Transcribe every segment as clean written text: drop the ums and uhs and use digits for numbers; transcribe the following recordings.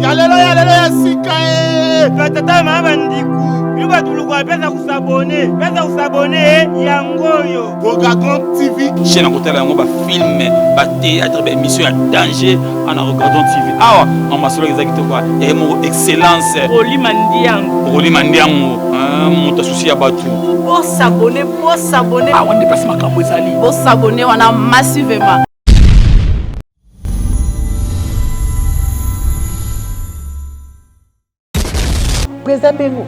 Yalelo ya sika Tata mama ndiku. Yuba tulukwa pesa kusabone yangoyo. Regardons TV. Chaîne à côté là on va filmer, ba théâtre, ba émission à danger en regardant TV. Ah on m'a solo exactement quoi. Et mon excellence. Roli Mandiango. Mon associé à Batu. Pour s'abonner. Ah on déplace ma cambo sali. Pour s'abonner, on a massivement. Président Bengo.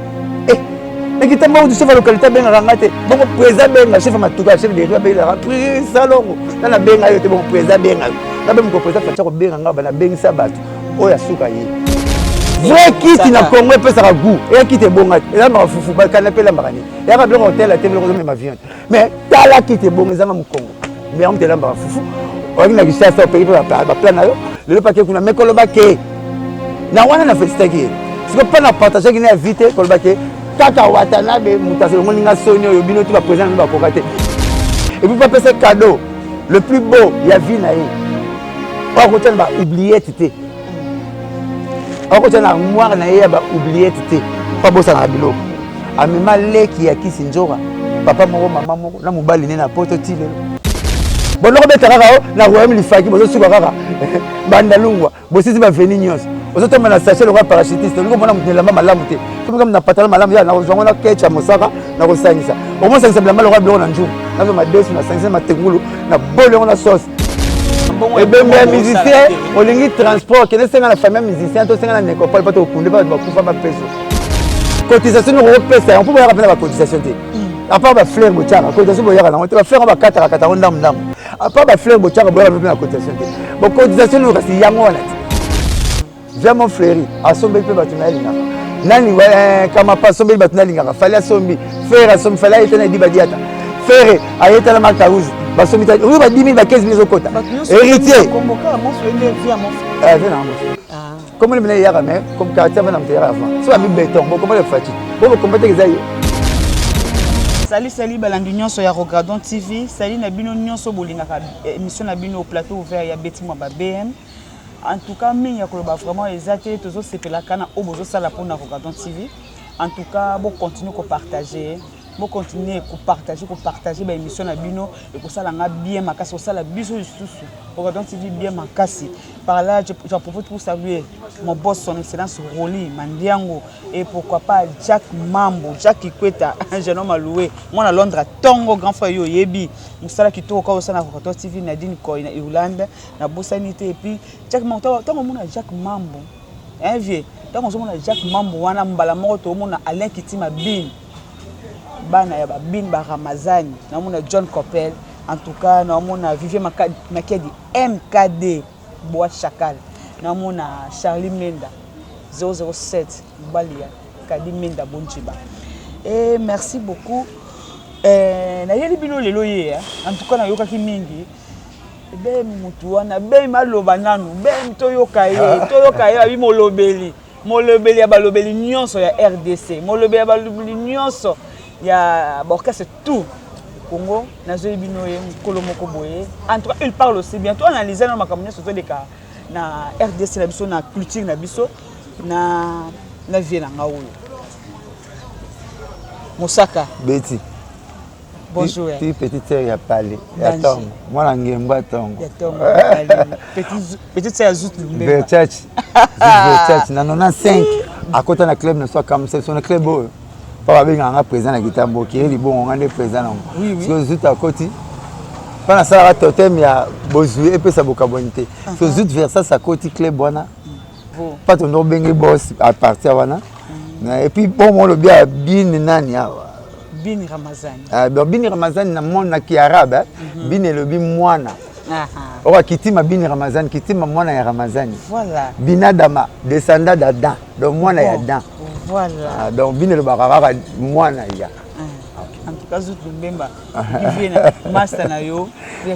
Et qui t'a du chef de localité Benga Rangate. Bon, président Benga, chef de Matouka, chef de Benga, pris salon. Dans la Benga, il était bon président Benga. Là, même le président Fatia Benga, na Benga Sabat. Oh, ya souka yi. Vrai quitte na Congo peut ça goût. Et quitte bon. Et là, ma foufou, ba canapé la marani. Il y a un hôtel, la télé, ma viande. Mais t'as là quitte bon, les amis Congo. Mais on te l'a ma foufou. On a gissé ça pays pour la plan là. Le paquet qu'on a mais koloba ke. Na wana na festa ki. Si on pas na partager qui na vite koloba ke. Kaka Watanabe mutaselo moninga sonyo yo bino tu va présenter ba kokate. Et puis pas passer cadeau. Le plus beau, il y a vie naïe. On côté va oublier tité. On côté na moi na ya ba oublier tité. Pas bossa na bilo. Amema leki ya kisinjora. Papa moko mama moko na mobali ne na poto tile. Bon on beta kaka na royaume lifaki bozo suka kaka. Banda lungwa. Bosisi ba veni nyonso. Aujourd'hui, on a sachet le roi parachutiste. Nous, on a mis la main à l'amouté. Comme on a pas tellement la main, on a ketchup, mosaka, on a ça. Au moins, ça simplement le roi blanc en jour. On a deux, on a 500, on a tegoulou, on a bol, on a sauce. Et bien, mes musiciens, on a un transport. Qui est la famille musicien, tout ça, on a un pas au Koundé, on va pouvoir faire peso. Cotisation, on peut voir rappeler la cotisation. À part la fleur, on a cotisation, on va faire 4 à 4 ans. À part la fleur, on va faire la cotisation. Bon, cotisation, on va faire yango. Viens mon frère, asombe pe batuna linga. Nani kama pa asombe batuna linga. Fallait asombi. Frère asombe fallait etana di badiata. Frère ayeta la makaouzi. Basombi ta. Oui ba 10 000 ba 15 000 okota. Héritier. Convoquer mon frère via mon frère. Viens mon frère. Comment le mener yaka mais comme caractère va mtera avant. So ami béton, bon comment le fati. Bon combattre que zaye. Salut balandi nyonso ya Regardons TV. Salut na bino nyonso bolinga ka émission na bino au plateau ouvert ya Betty Mwamba BM. En tout cas, il y a vraiment des actes, tous ces pelacana au bozo sala pour na Regardons TV. En tout cas, bon continuer à partager, bon continuer à partager ba émission na bino et pour ça la bien makasi, ça la biso juste Regardons TV bien makasi. Par là, j'en profite pour saluer mon boss son excellence Roli Mandiango et pourquoi pas Jack Mambo, Jack Kikweta, un jeune homme à louer. Moi à Londres, Tongo grand frère yo yebi. Musala kito ka osana Regardons TV Nadine Koy na Irlande, na Bosanité et puis Jack Mambo, tant mon Jack Mambo. Un vieux, tant on a Jack Mambo wana mbala moko to mona Alain Kitima Bin. Bana ya Bin ba Ramazani, na mona John Coppel. En tout cas, na mona Vivien Makedi MKD Bois Chacal. Na mona Charlie Menda 007 Balia Kadi Menda Bonchiba. Et merci beaucoup. Na yeli bino lelo ye en tout cas na yoka ki mingi. Be mutu wana be maloba nanu be toyoka ye abi molobeli ya balobeli nyonso ya RDC molobeli ya balobeli nyonso ya orchestre tout Congo nazo bino ye mukolo moko boye. En tout cas il parle aussi bien toi analyser na makambo nyonso de ka na RDC na biso na culture na biso na vie na ngawo Mosaka Betty. Bonjour. Tu petite sœur ya parler. Ya Tongo. Moi na ngemba Tongo. Ya Tongo. Petite sœur Zout Lumbe. Verchach. Verchach na 95 à côté na club na soit comme c'est son club beau. Pas bien nga président na Kitambo qui est li bon on est président. Oui oui. So Zout à côté. Pas na sala totem ya Bozui et puis ça bokabonité. So Zout vers ça sa côté club bwana. Pas ton nom bengi boss à partir wana. Et puis bon le bien nani awa. Bini Ramazani. Bini Ramazani na mona ki arabe, bini lobi mwana. Owa kitima bini Ramazani, kitima mwana ya Ramazani. Voilà. Binadama, descendant d'Adam, donc mwana ya Adam. Voilà. Donc bini le bakara mwana ya. En tout cas, Zout Lumbemba, qui vient master na yo.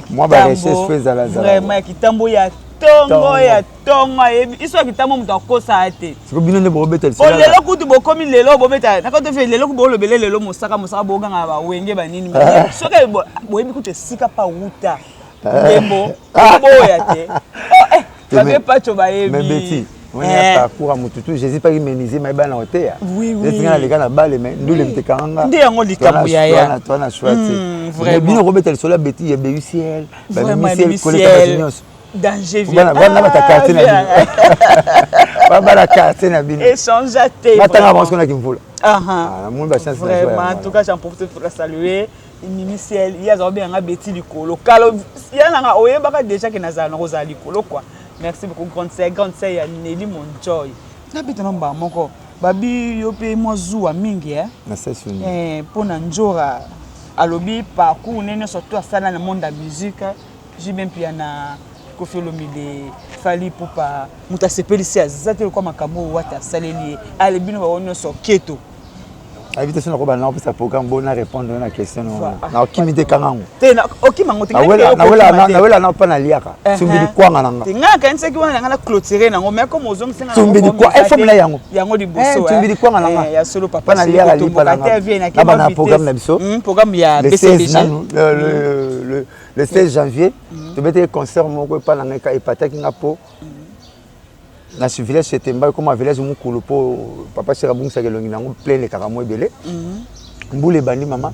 Moi ba recherche fais ala zala. Vraiment Kitambo ya Tongo ya Tongo iso Kitambo muta kosa ate. Siko bino ne bobeta sala. O lelo kutu bokomi lelo bobeta. Na kote fe lelo ku bolobele lelo mosaka boganga ba wenge ba nini. Soka boyebi kutu sika pa wuta. Ndembo boya te. Oh tu n'avais pas chobayebi. Mais Betty, On a parcours à Mututu, Jésus pas ménisé mais ban hôtel. Oui oui. Les gars les gars na balle mais nous les mtekanga. Ndé yango likambo ya ya. Toi na choisi. Vraiment. Bino Robert el sola beti ya BUCL. Vraiment BUCL. Danger vieux. Bana ba ta carte na bino. Ba la carte na bino. Échange à thé. Matanga avance qu'on a kimvula. Ah mon ba chance. Vraiment en tout cas j'en profite pour saluer. Initial, il y a bien un bêtis du colo. Il y a un oyeba déjà qui n'a pas rosa du colo quoi. Merci beaucoup grande sœur ya Nelly Monjoy. Na bito namba moko. Babi yo pe mo zuwa mingi na session. Pona njora alobi parcours nene surtout asala na monde de musique. J'ai même puis na Koffi Olomide fali pupa muta sepelisi azate kwa makambo wata saleli ale bino ba wono so keto. Invitation na ko bana pour ça programme bona répondre na question na okimite kangango. Te na okimango te. Na wela na pa na liaka. Sumbili kwanga nanga. Te nga ka nse ki wana na clôturer nango mais comme ozong senga. Sumbili kwa FM na yango. Yango di boso. Sumbili kwanga nanga. Ya solo papa na liaka li pa nanga. Na bana programme na biso. Programme ya BCDG. Le 16 janvier, tu vas ter concert moko pa nanga ka epataki ngapo. Na ce village c'était mba comme un village mukulu po papa sera bungisa kelongi nango plein les karamo ebele mbule bandi mama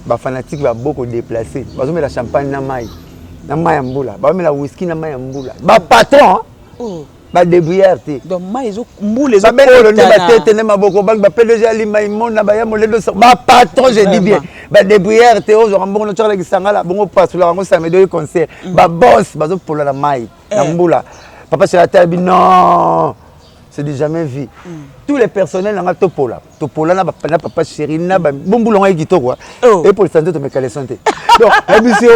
ba fanatique ba boko déplacer bazo mela champagne na mai mbula ba mela whisky na mai mbula ba patron ba débrouillard te donc mai zo mbule zo ba tete na maboko ba PDG ali mai mona ba ya moledo ba patron je dis bien ba débrouillard te ozo mbongo no tsala kisangala bongo pasula ngo samedi concert ba boss bazo pola na mai na mbula. Papa c'est la terre, non, c'est du jamais vu. Tous les personnels ont topola. Topola na papa chéri na bon boulon ay gito quoi. Et pour le santé de mes caleçons. Donc la mission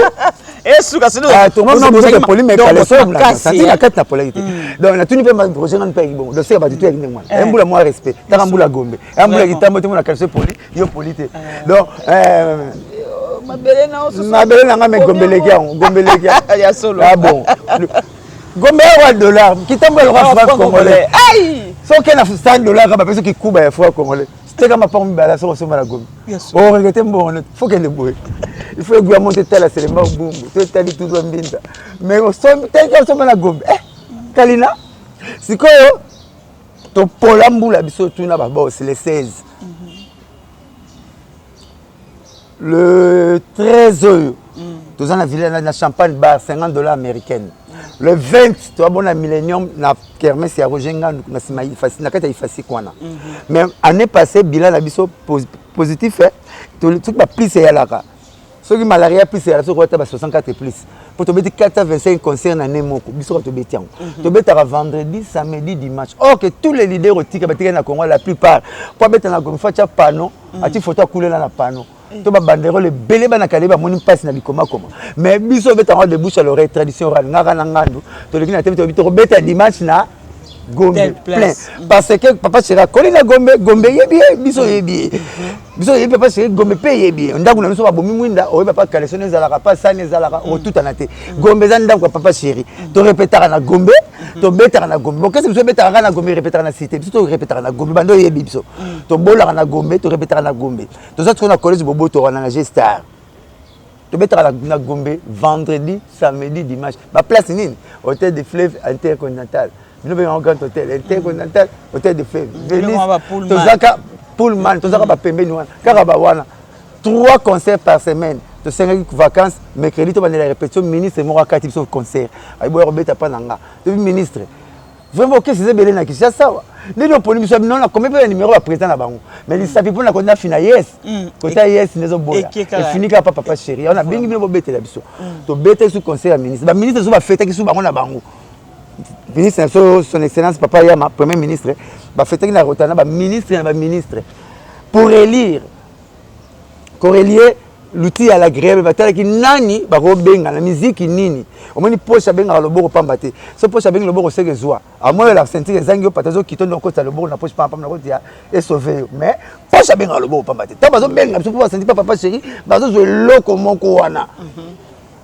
et souka c'est tout le monde besoin de poli mes caleçons là. Ça dit la carte na pola. Donc na tout ni pas projet nan pas bon. Donc c'est pas du tout avec moi. Un boula moi respect. Ta boula gombe. Un boula gita mo na caleçon poli, yo polité. Donc ma belle na me gombeleki ya solo. Ah bon. Gombe wa dollar, kitambo le roi congolais. Aïe! So que na $100 ka ba peso ki kuba ya franc congolais. C'était comme pas me bala so ma la Gombe. Oh, regardez bon, faut qu'elle le boue. Il faut que monter tel seulement boum. Tout tali tout doit mbinda. Mais on somme tel que so la Gombe. Kalina. Sikoyo to polambula biso tuna ba boss le 16. Le 13 tous en la ville na champagne bar $50 américaine. Le 20 tu as bon à Millennium na kermesse ya Rojenga na sima ifasi na kata ifasi kwana. Mais année passée bilan la biso positif tout ba plus ya laka. Ceux qui malaria plus ya so ko ta 64 plus. Pour te mettre 425 concerts na nemoko biso to betian. To betara vendredi, samedi, dimanche. Or que tous les leaders érotiques batika na Congo la plupart pour bettre na Congo fa panneau, ati photo couler là na panneau. To ba banderole belé bana kaleba moni passe na bikoma koma mais biso beta de bouche à l'oreille tradition orale ngaka na ngandu to lekina tebe to bito beta dimanche na Gombe plein parce que papa sera collé na Gombe yebi biso yebi papa sera Gombe pe yebi ndaku na biso ba bomi mwinda o papa kalesone za la pas sane za la o tout anate Gombe za ndaku papa chéri to répétera na Gombe to betara na Gombe bon qu'est-ce que biso betara na Gombe répétera na cité biso to répétera na Gombe bando yebi biso to bola na Gombe to répétera na Gombe to ça na collège bobo to na G-Star to betara na Gombe vendredi samedi dimanche ba place nini hôtel de Fleuve Intercontinental. Nous avons un grand hôtel, intercontinental, hôtel de Fleuve. Venise, Tozaka, Pullman, Tozaka, Pembe, Karabawana. 3 concerts par semaine. De 5 vacances, mercredi, tu vas la répétition, ministre, moi, 4 types de concerts. Aïe, boire, Robert, Pananga. Tu es ministre. Vraiment, qu'est-ce que c'est belé na Kinshasa? Nous avons pour nous, nous avons combien de numéros à présent là-bas. Mais les sapis pour la condamner fina yes. Côté yes, nous avons boya. Et fini qu'à papa chéri. On a bien bien bête là-bas. Tu bête sous conseil à ministre. Le ministre va fêter qui sous baron là-bas. Ministre, son excellence papa Yama, premier ministre, va fêter la rotana, ministre, pour élire, corrélier l'outil à la grève, va dire que nani, va robenga la musique nini. Au moins il poche à benga le bord pambate. Ce poche à benga le bord c'est que joie. À moi la sentir les angles patazo qui tourne encore le bord na poche pas na côté et sauver. Mais poche à benga le bord pambate. T'as besoin benga, tu peux sentir papa chéri, bazo jouer loko moko wana.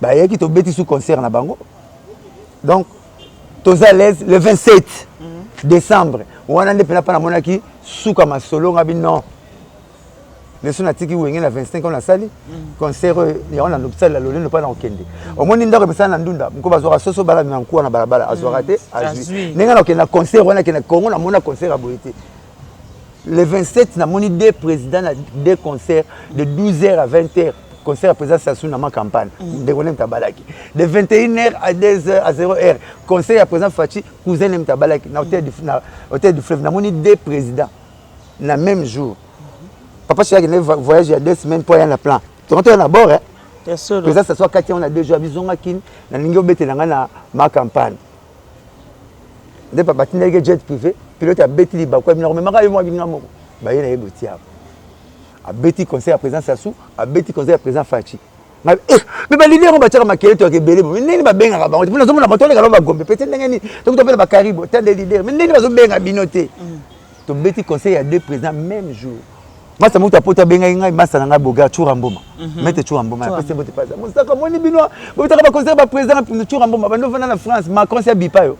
Bah y'a qui te bêti sous concert na bango. Donc à l'aise le 27 décembre. On a des pénapes à monaki sous comme un solo. Non. les sons atiki wenge na 25 ans na sali concert ya on a l'hôpital la lolé ne pas na okende au moins ndako pesa na ndunda mko bazwa soso bala na nkuwa na balabala azwa te azwi nenga na okenda concert wana kena Congo na mona concert aboité le 27 na moni deux présidents na deux concerts de 12h à 20h concert à président Sassou na ma campagne de Golem Tabalaki de 21h à 2h à 0h concert à président Fachi cousin de Tabalaki na hôtel du fleuve na moni deux présidents na même jour. Papa Chirac il voyage il y a 2 semaines pour aller à la plan. Tu rentres à bord hein. C'est sûr. Président ça soit 4 ans on a 2 jours bisonga kin na ningo betelanga na ma campagne. De papa tinenge jet privé pilote a beti liba quoi mais maka yo mo binga moko. Ba yena yebotia. A beti conseil à président Sassou, a beti conseil à président Fachi. Mais ba leader on ba tira makele to ke belé mais nini ba benga ka ba. Pour nous on a batole ka ba gombe peut-être ngani. Donc to ba karibo tant de leader mais nini ba zo benga binoté. To beti conseil à 2 présidents même jour. Moi ça mouta pota benga ngai masa nga boga Churamboma. Mette Churamboma parce que bote pas. Moi ça comme ni bino, bote ka ba conseil ba président Churamboma ba no vana na France, Macron c'est bipa yo.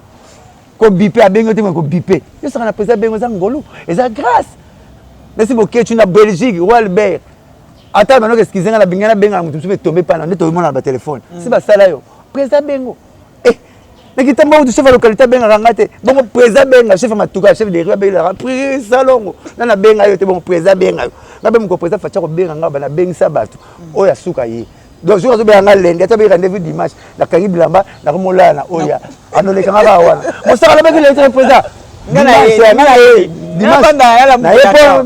Ko bipe a benga te ko bipe. Yo ça na président benga za ngolo. Et ça grâce. Merci beaucoup tu na Belgique, Walbert. Attends maintenant qu'est-ce qu'ils ont la benga mutu tu tomber pas na to mona ba téléphone. Si ba sala yo. Président bengo. Nekita mba du chef de localité benga rangate bon président benga chef matuka chef de rue benga pri salongo na benga yo te bon président benga ngabe mko président facha ko benga ngaba na benga sabatu oya suka yi donc jour zo benga lende ta be rendez-vous dimanche na kangi bilamba na ko molana oya anoleka ngaba wana mo saka la benga le président dimanche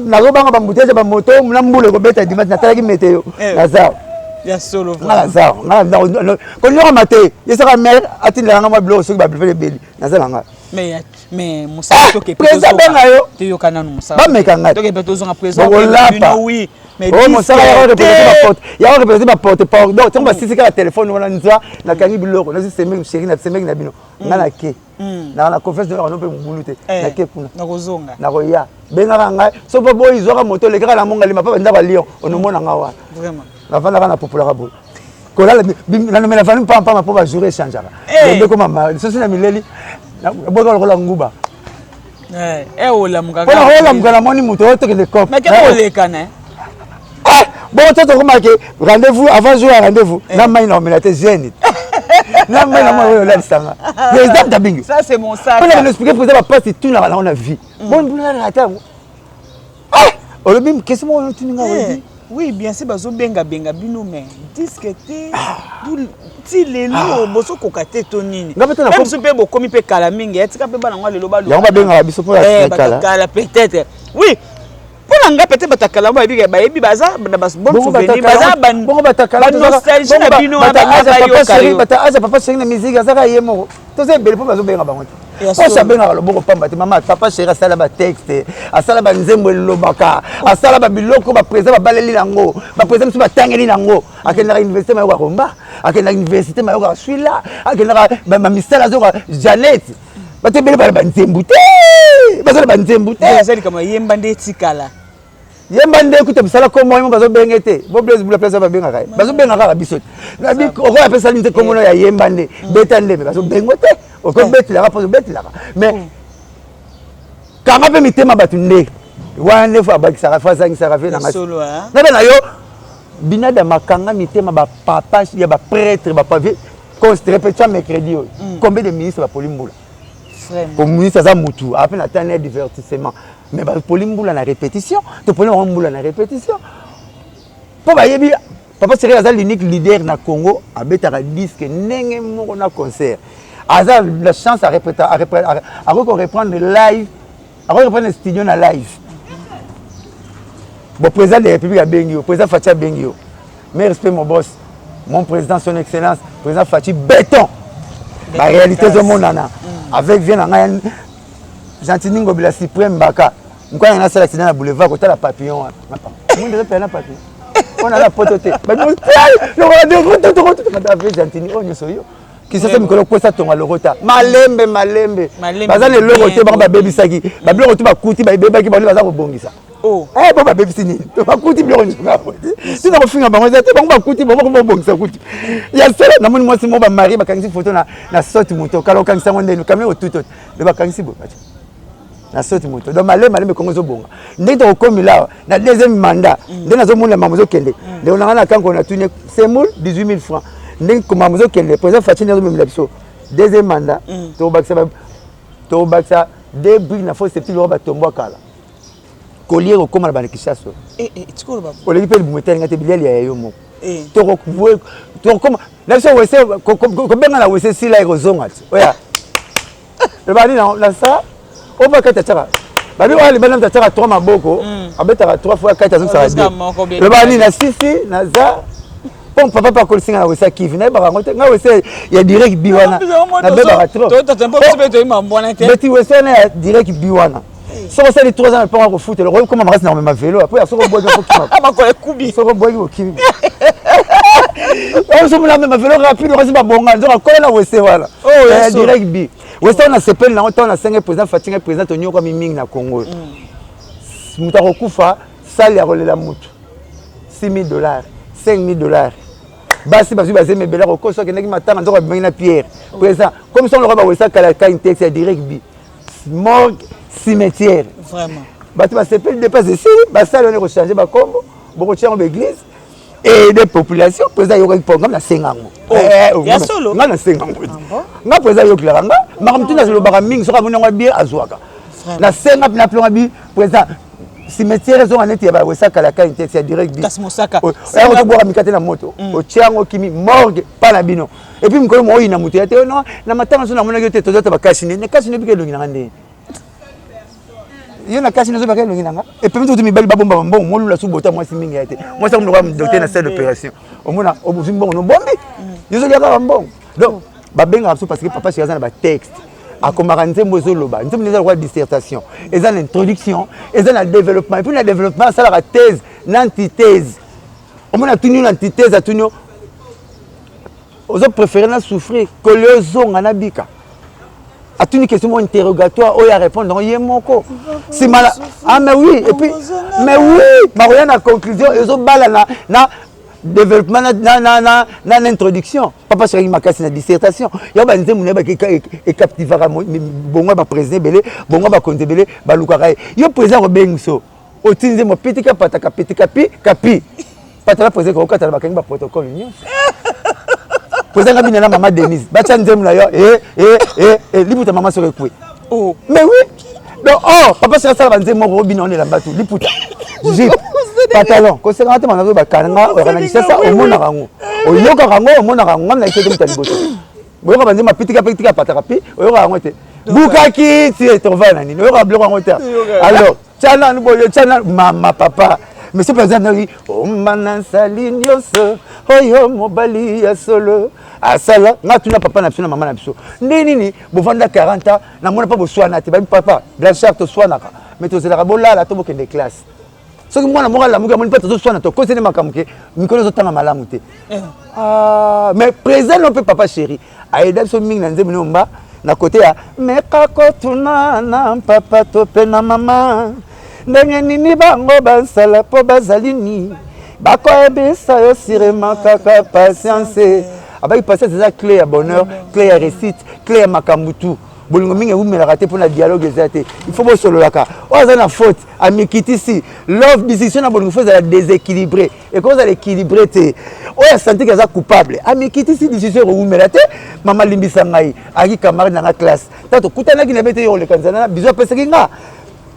na go banga ba mbuteje ba moto na mbule ko beta dimanche na tala ki meteo na zao ya solo ngala zao ngala ko nyora mate yesaka mère atinda ngama blo so ba bele beli nazala nga mais musa to ke président benga yo te yo kana musa ba meka nga to ke beto zo nga président oui mais oh musa ya représenter ba porte pardon to ba sisika la téléphone wana nza na kangi biloko na semeki chéri na semeki na bino ngala ke na confesse de on peut mbulute na ke kuna na kozonga na koya benga nga so bo boy zoka moto le kaka na mongali mapa nda ba lion on mona nga wa vraiment la fin la populaire rabo kola la nomela fani pa ma po ba jouer changeara ndeko comme ma so sina mileli boka kola nguba ola muka ola muka na moni muto to ke de cop mais que oleka na bon to to remarqué rendez-vous avant jouer rendez-vous na mai na omela te jeune na mai na mo la sanga président tabingi ça c'est mon sac on a expliqué président va passer tout na on a vie bon pour la rata on le bim qu'est-ce que on tuninga wadi. Oui, bien sûr, bazo benga bino mais discuter ti lelo boso kokate tonini. Même si pe bokomi pe kala mingi, etika pe bana ngwa lelo ba lo. Ya on va benga biso pour la kala peut-être. Oui. Pour nga peut-être batakala ba bi ba yebi baza na bas bon souvenir baza ban. Bon batakala nostalgie na bino bata aza papa chéri na musique azaka yemo. To se bele po bazo benga bango. Ko sabenga lo boko pamba te mama papa chéri asala ba texte, asala ba nzembo lobaka, asala ba biloko ba président ba baleli nango, ba président su ba tangeli nango, akenda université mayoka komba, akenda université mayoka swila, akenda ba misala zo Janet. Bate bele ba nzembo te. Bazo ba nzembo te. Ezali kama yemba nde tikala. Yemba nde kuta bisala ko moyo bazo bengete. Bo blaze bula place ba benga kai. Bazo benga ka biso. Na bi ko ya pesa nte ko mono ya yemba nde. Beta nde bazo bengote. O ko beti la rapo beti la. Mais kama pe mitema batu nde. Wane fa ba kisara fa zangi sara fe na ngasi. Solo hein. Na bena yo binada makanga mitema ba papa ya ba prêtre ba pavé. Considéré peut-être mercredi. Combien de ministres ba Polimbula? Pour ministre ça mutu après la dernière divertissement mais ba Polimbula na répétition to Polimbula na répétition pour ba yebi papa Chéri azal l'unique leader na Congo a betara disque ndenge moko na concert azal la chance à répéter à reprendre live à reprendre le studio na live bon président de la République a Bengio président Facha Bengio mais respect mon boss mon président son excellence président Fachi béton la réalité de mon nana avec vient en Gentini Ngobila Cyprien Mbaka nko na sala accident na boulevard côté la papillon moi déjà pas na papillon on a la pototé mais nous le rendez-vous tout avec Gentini on est soyo qui ça me kolo kwesa tonga le rota malembe baza le logo te ba baby saki ba bloko to ba kuti ba beba ki ba baza ko bongisa oh ba baby sini to ba kuti bloko nzinga sina ko finga bango te ba kuti ba ko bongisa kuti ya sala na moni mwasi mo ba mari ba kangisi photo na sorti moto kala kangisa ngonde no kamera tout le ba kangisi bo na sauti moto donc malé kongo zo bonga ndenge to komi là na deuxième mandat ndenge nazo mona mamuzo kende ndenge na ngana kanko na tuni semoul 18 000 francs ndenge ko mamuzo kende président Fachi nazo memela biso deuxième mandat to baksa des briques na fausse petit roba tombo kala collier au comme la bande Kinshasa tu ko ba o le pele bumete ngate biliali ya yo moko to comme na so wese ko benga na wese sila ekozonga oya le bani na ça on va kata tara babi wali bana mtatara 3 maboko abetaka 3 fois 4 azokisa le bani na sisi na za pom papa pa kolsinga na wese kivi na ba ngote nga wese ya direct biwana na beba trop to tempo to mambona te beti wese na direct biwana so ça les 3 ans pas au foot le roi comment reste dans ma vélo après so bois ba ko kubi so bois au kivi on se met même vélo rapide on reste pas bonga donc kola na wese wala direct bi wese on a sepel na on a 5 président Fatinga président Tonyo comme ming na Congo mutako kufa sali ya rolela mutu $6,000 $5,000 basi bazi mebela ko so ke ndaki matanga nzoko bengi na Pierre président comme ça on le roba wese kala ka texte direct bi morgue cimetière vraiment batu ba sepel dépasse ici ba sali on est changer ba kombo boko tiens l'église et des populations président yo ko programme na sengango ya solo nga na sengango nga président yo klaranga makamtuna zelo baka mingi soka mona ngwa bien azwaka na senga na plonga bi président cimetière zo aneti ya ba wesa kala ka intexte ya direct bi kasmosaka o to boka mikate na moto o tiango kimi morgue pa na bino et puis mko mo ina mutu ya te non na matanga zo na mona yo te to ba kashine ne kashine bi ke longi na ngande yona kasi nazo bakelo nginanga et puis tout mi bali babomba mbongo molula su bota moi simingi ete moi ça mlo docteur na salle d'opération omona obuzi mbongo no bombi yozo liaka mbongo donc babenga parce que papa chez na ba texte akomaka nzembo ezoloba nzembo neza kwa dissertation eza na introduction eza na développement et puis na développement ça la thèse na antithèse omona tunyo na antithèse atunyo ozo préférer na souffrir que le zonga na bika à une question interrogatoire ou à répondre non yemoko c'est mal ah mais oui et puis mais oui maroya na conclusion ils ont bala na développement na introduction papa chéri makasi na dissertation ya ba nzemu ne ba e captivera bongo ba président belé bongo ba konte belé ba lukaka yo président robengso otinze mo pitika pataka pitika kapi patala président ko kata ba kangi ba protocole nyonso président Kabila na maman Denise bacha nzemu na yo liputa maman sore kwe oh mais oui donc oh papa c'est ça banze mo robina on est là-bas tout liputa jip pantalon ko se ngata manazo ba kananga organiser ça au mona rango o yoka rango o mona rango na ite muta liboto boyoka banze ma pitika pataka pi o yoka rango te bukaki ti etova na nini o yoka bloko rango te alors tchana boyo tchana mama papa monsieur président oui o manasali nyonso oyo mobali ya solo asala nga tuna papa na biso na mama na biso nini bovanda 40 ans na mona pa boswana te ba papa Blanchard to swanaka mais to zela bolala to bokende classe soki mwana moko la muka moni pa to swana to kosene makamuke mikolo zo tanga malamu te ah mais président non peut papa chéri aida so mingi na nzembe nomba na côté ya meka ko tuna na papa to pe na mama ndenge nini bango basala po bazalini bakoyebisa yo sirema kaka patience abaki patience eza clé ya bonheur clé ya réussite clé ya makambutu bolingo mingi eumelaka te mpona dialogue eza te il faut bosololaka oyo aza na faute amikitisi love discussion na bolingo fo ezala déséquilibré ekozala équilibré te oyo asante ke aza coupable amikitisi discussion ekoumela te mama limbisa ngai aki camarade na nga classe tato kutanaki na be te yo olekanisa na biso apesaki nga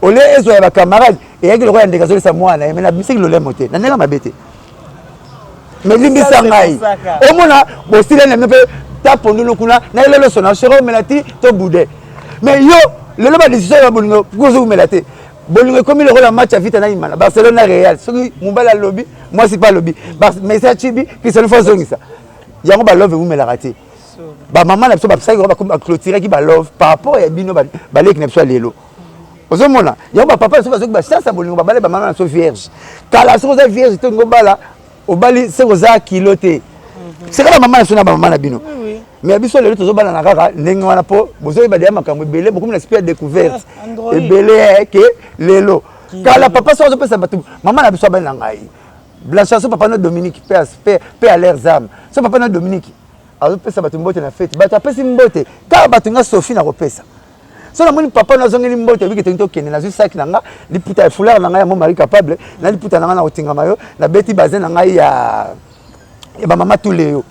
ole ezwa ya bacamarade eyaki lokola ndenge azolesa mwana me na bisiki lolemo te na ndenge mabe te mais limbisa ngai omona bosilene mpe tapondolo kuna na lelo sona chéro melati to boudet mais yo lelo ba décision ya bolingo kozo umela te bolingo comme le rôle match à vite na imana Barcelone Real soki mumbala lobby moi c'est pas lobby mais ça chibi qui se le fait zongisa yango ba love umela raté ba maman na biso ba psaki ba clôturer ki ba love par rapport ya bino ba leki na biso lelo ozomona yango ba papa soki ba chance bolingo ba bale ba maman na so vierge kala so za vierge to ngobala obali se koza kilote c'est quand maman na so na ba maman na bino mais biso lelo tozobala na kaka ndenge wana po bozoyi ba dia makambo ebele beaucoup na esprit découverte ebele ke lelo kala papa so pesa batu maman na biso ba na ngai Blanchard so papa no Dominique paix à leurs âmes so papa no Dominique azo pesa batu mbote na fête batu apesi mbote ka batu nga Sophie na kopesa so namoni papa nazongeli mbote biki tento kende na sac nanga liputa ya foulard nanga ya mon mari capable na liputa nanga na otingama yo na beti bazin nanga ya ba mama tuleyo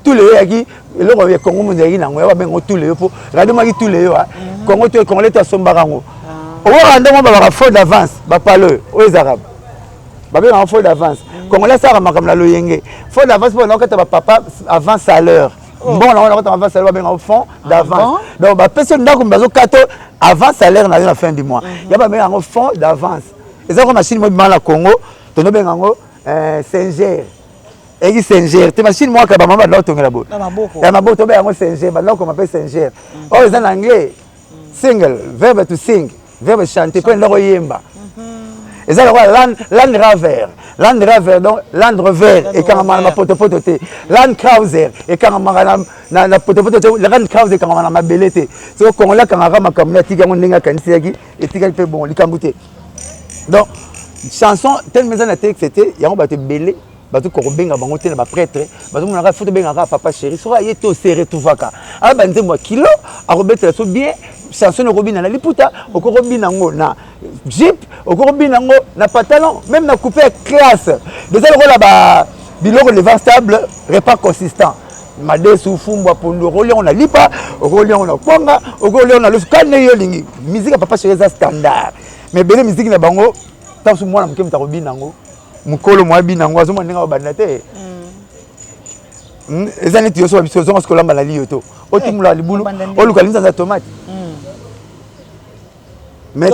tuleyo yaki eloko ya Congo mondeki nango ya bengo tuleyo po radio maki tuleyo Congo to Congolais to sombaka ngo o randa mo ba faux d'avance ba parle aux arabes ba ben en faux d'avance Congolais ça makamla na loyenge faux d'avance pour na kata ba papa avance à l'heure bon on a avance à l'heure ben au fond d'avance donc ba personne ndako mbazo kato avance à l'heure na la fin du mois ya ba ben en fond d'avance et ça comme machine mo bimana Congo to no ben ngo Singer et Singer te machine moi ka ba mama na tongela bo ya maboko to ben ngo Singer ba ko m'appelle Singer oh c'est en anglais single verbe to sing verbe chanter pe ndako yemba et ça land raver donc land rover et quand ma poto te land cruiser et quand na poto te land cruiser quand ma belete so Congolais quand nga makamna tika ndenga kanisi yaki et tika pe bon likambute donc chanson telle maison na texte c'était yango ba te belé ba to ko benga bango te na ba prêtre ba to mona foto benga papa chéri so aye to serré tout vaka a ba nzembo kilo a robetela so bien chanson no robina na liputa oko robina ngo na jeep oko robina ngo na pantalon même na coupé classe déjà le là biloko le stable repas consistant made sufumbu apondo rolio na lipa rolio na kwanga rolio na lusukane yo lingi musique papa chéri za standard mais bele musique na bango tasu mwana mke robina ngo mukolo mwa bina ngo azoma ndinga banda te ezani tiyo so biso zonga skolamba na liyo to otimula libulu oluka linza za tomate mais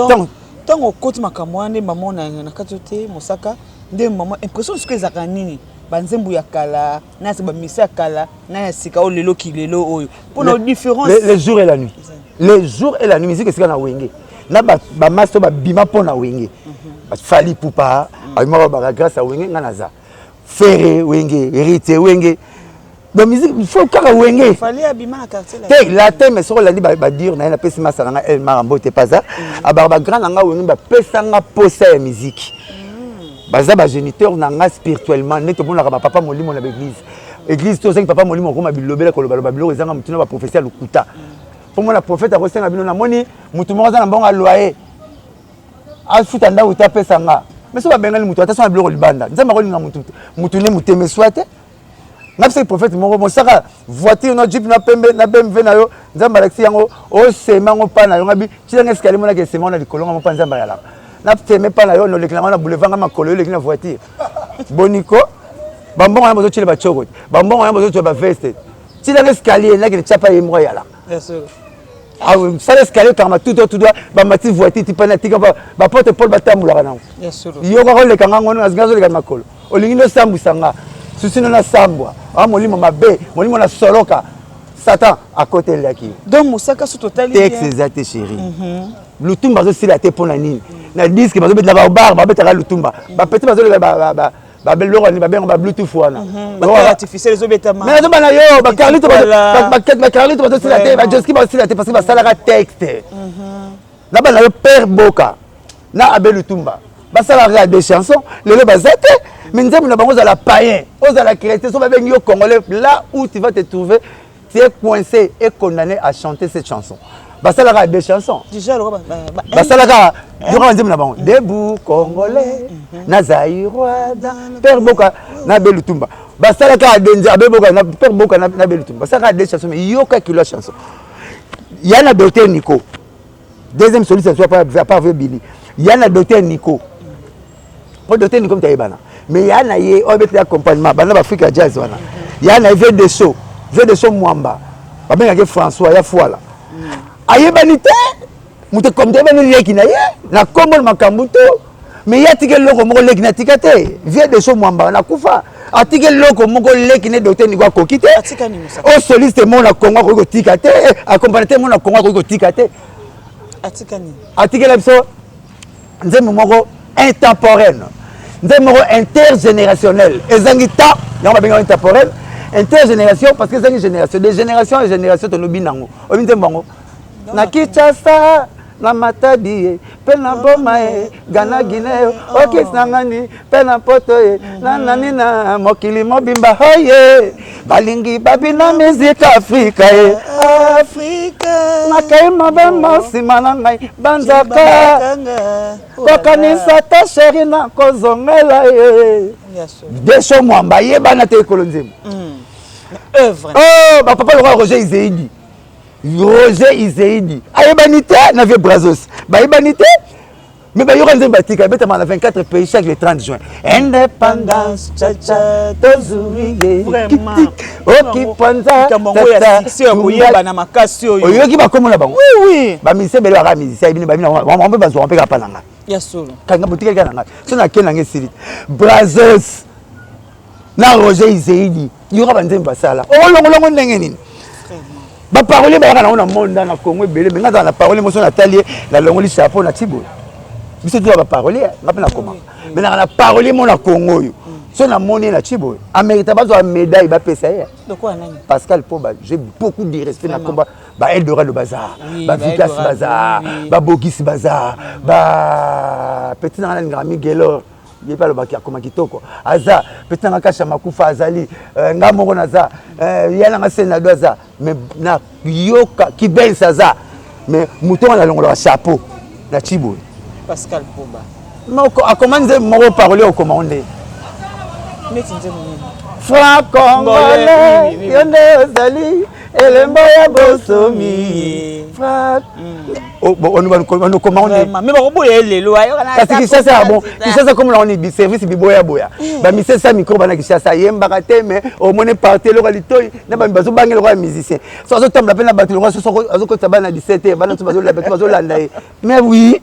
tant okoti makambo wana mama na kati te mosaka nde mama impression ce que ezaka nini banzembu ya kala na se ba misa ya kala na ya sika o lelo kilelo oyo pour la différence les jours et la nuit les jours et la nuit musique sika na wenge na ba master ba bima pona wenge ba fali pupa ayima ba grâce à wenge nganaza ferré wenge hérité wenge la musique il faut kaka wenge fallait abima na quartier la thème sur la ba dire na pesi masa nga el marambo te pas ça ba grand nga wenge ba pesa nga posa ya musique baza ba géniteur na nga spirituellement neto bona ka papa molimo na église to cinq papa molimo ko ma bilobela ko loba biloko ezanga mutuna ba prophétie lukuta pour moi la prophète a reçu na bino na moni mutu mo za na bonga loyer a futa nda uta pesa nga mais so ba bengali mutu attention na biloko libanda nzamba ko linga mutu ne muteme swate na ce prophète mo saka voiture no jeep na pembe na BMW na yo nzamba laxi yango o sema ngo pa na yo ngabi chilanga escalier mo na ke sema na likolonga mo pa nzamba yala na teme pa na yo no lekla na boulevard nga makolo yo lekina voiture boniko bambonga na bozo chile ba choko bambonga na bozo chile ba veste chilanga escalier na ke chapa yemro yala bien sûr ah oui ça l'escalier quand tout doit ba mati voiture tipa na tika ba porte Paul batamula kana bien sûr yo ko le kanga ngono ngazo le makolo olingi no sambu sanga susino na sambwa a molimo mabe molimo na soloka Satan à côté laki donc mosaka sous total texte exact chéri lutumba zo sila te pona nini na disque bazo betla ba bar ba betala lutumba ba petit bazo le ba beloro ni ba benga ba bluetooth wana ba artificiel zo betama mais zo bana yo ba carlito ba carlito bazo sila te ba joski ba sila te parce que ba sala texte na bana yo père boka na abel lutumba ba sala des chansons le bazate mais nous avons la païen, aux à la chrétien, so avec yo congolais là où tu vas te trouver, tu es coincé et condamné à chanter cette chanson. Bah ça là des chansons. Déjà bah ça là il y aura un dîme là-bas. Debout congolais, Nazaïrois, Père Boka, na Belutumba. Bah ça là Denza Boka, na Père Boka na Belutumba. Ça là des chansons mais yo ka kilo chanson. Il y a la docteur Nico. Deuxième solution soit pas Billy. Il y a la docteur Nico. Pour docteur Nico tu bana. Mais il y a un accompagnement, il y a Africa Jazz, il y a un de show Mwamba, il y a François, il y a Fouala. Il y a banité, il y a comme des gens qui na Kombo Makambuto, mais il y a des gens qui na tikate, vieux de show Mwamba, na Kufa. Article loko moko leki ne docteur ni kwa kokite. O soliste mon na Congo ko tikate, accompagnateur mon na Congo ko tikate. Article abso nzembo moko intemporel. Nous intergénérationnel. Et Zangita, il y a un intemporel. Intergénération, parce que c'est une génération. De génération en génération, tu as un binango. Na Kinshasa, na Matadi pe na Boma Gana Guinée okisangani pe na poto na nani na mokili mobimba hoye balingi babina musique Afrika Afrika makaima bema simana ngai banzaka kokanisa ta chéri na kozongela desho mwamba yebana te kolonzemo œuvre oh papa le roi Roger Izeidi ayebanité na vieux Brazos bayebanité mais bayora nzemba tika beta na 24 pays chaque le 30 juin indépendance chacha tozuriye vraiment okipanza kambango ya sio koyeba na makasi oyo oyoki bakomona bango oui ba mise belo ara musicien bini babina wambe bazo wampe ka pananga ya solo kanga botika kana so na kena ngesiri Brazos na Roger Izeidi yora banzemba sala olongolongo ndenge nini ba parole ba kana na monde na Congo belé mais na parole mo so na talier la longoli chapeau na tibo biso tu ba parole ngapa na koma mais na parole mo na Congo yo so na moni na tibo Amérique bazo a médaille ba pesa ya de quoi nani Pascal Poba j'ai beaucoup de respect na combat ba Eldorado bazar ba Vikas bazar ba Bogis bazar ba petit na ngami Gelor il pas le bac comme kitoko aza peut-être nga kasha makufa azali nga moko naza yana nga sena doza mais na yoka kibel saza mais mouton na longola chapeau na chibo Pascal Poba moko a commencé moko parler au commandé mais tinze moni Franc Congolais yonde ozali elembo ya bosomi Franc on commande mais ba boye lelo ayo kana parce que ça bon ça comme on est service biboya boya ba mise ça micro bana kishasa yemba kate mais au mone parti lo kalitoy na ba bazo bangela kwa musicien so so tamba pena battu lo so ko tabana 17 bana to bazo la battu bazo landa mais oui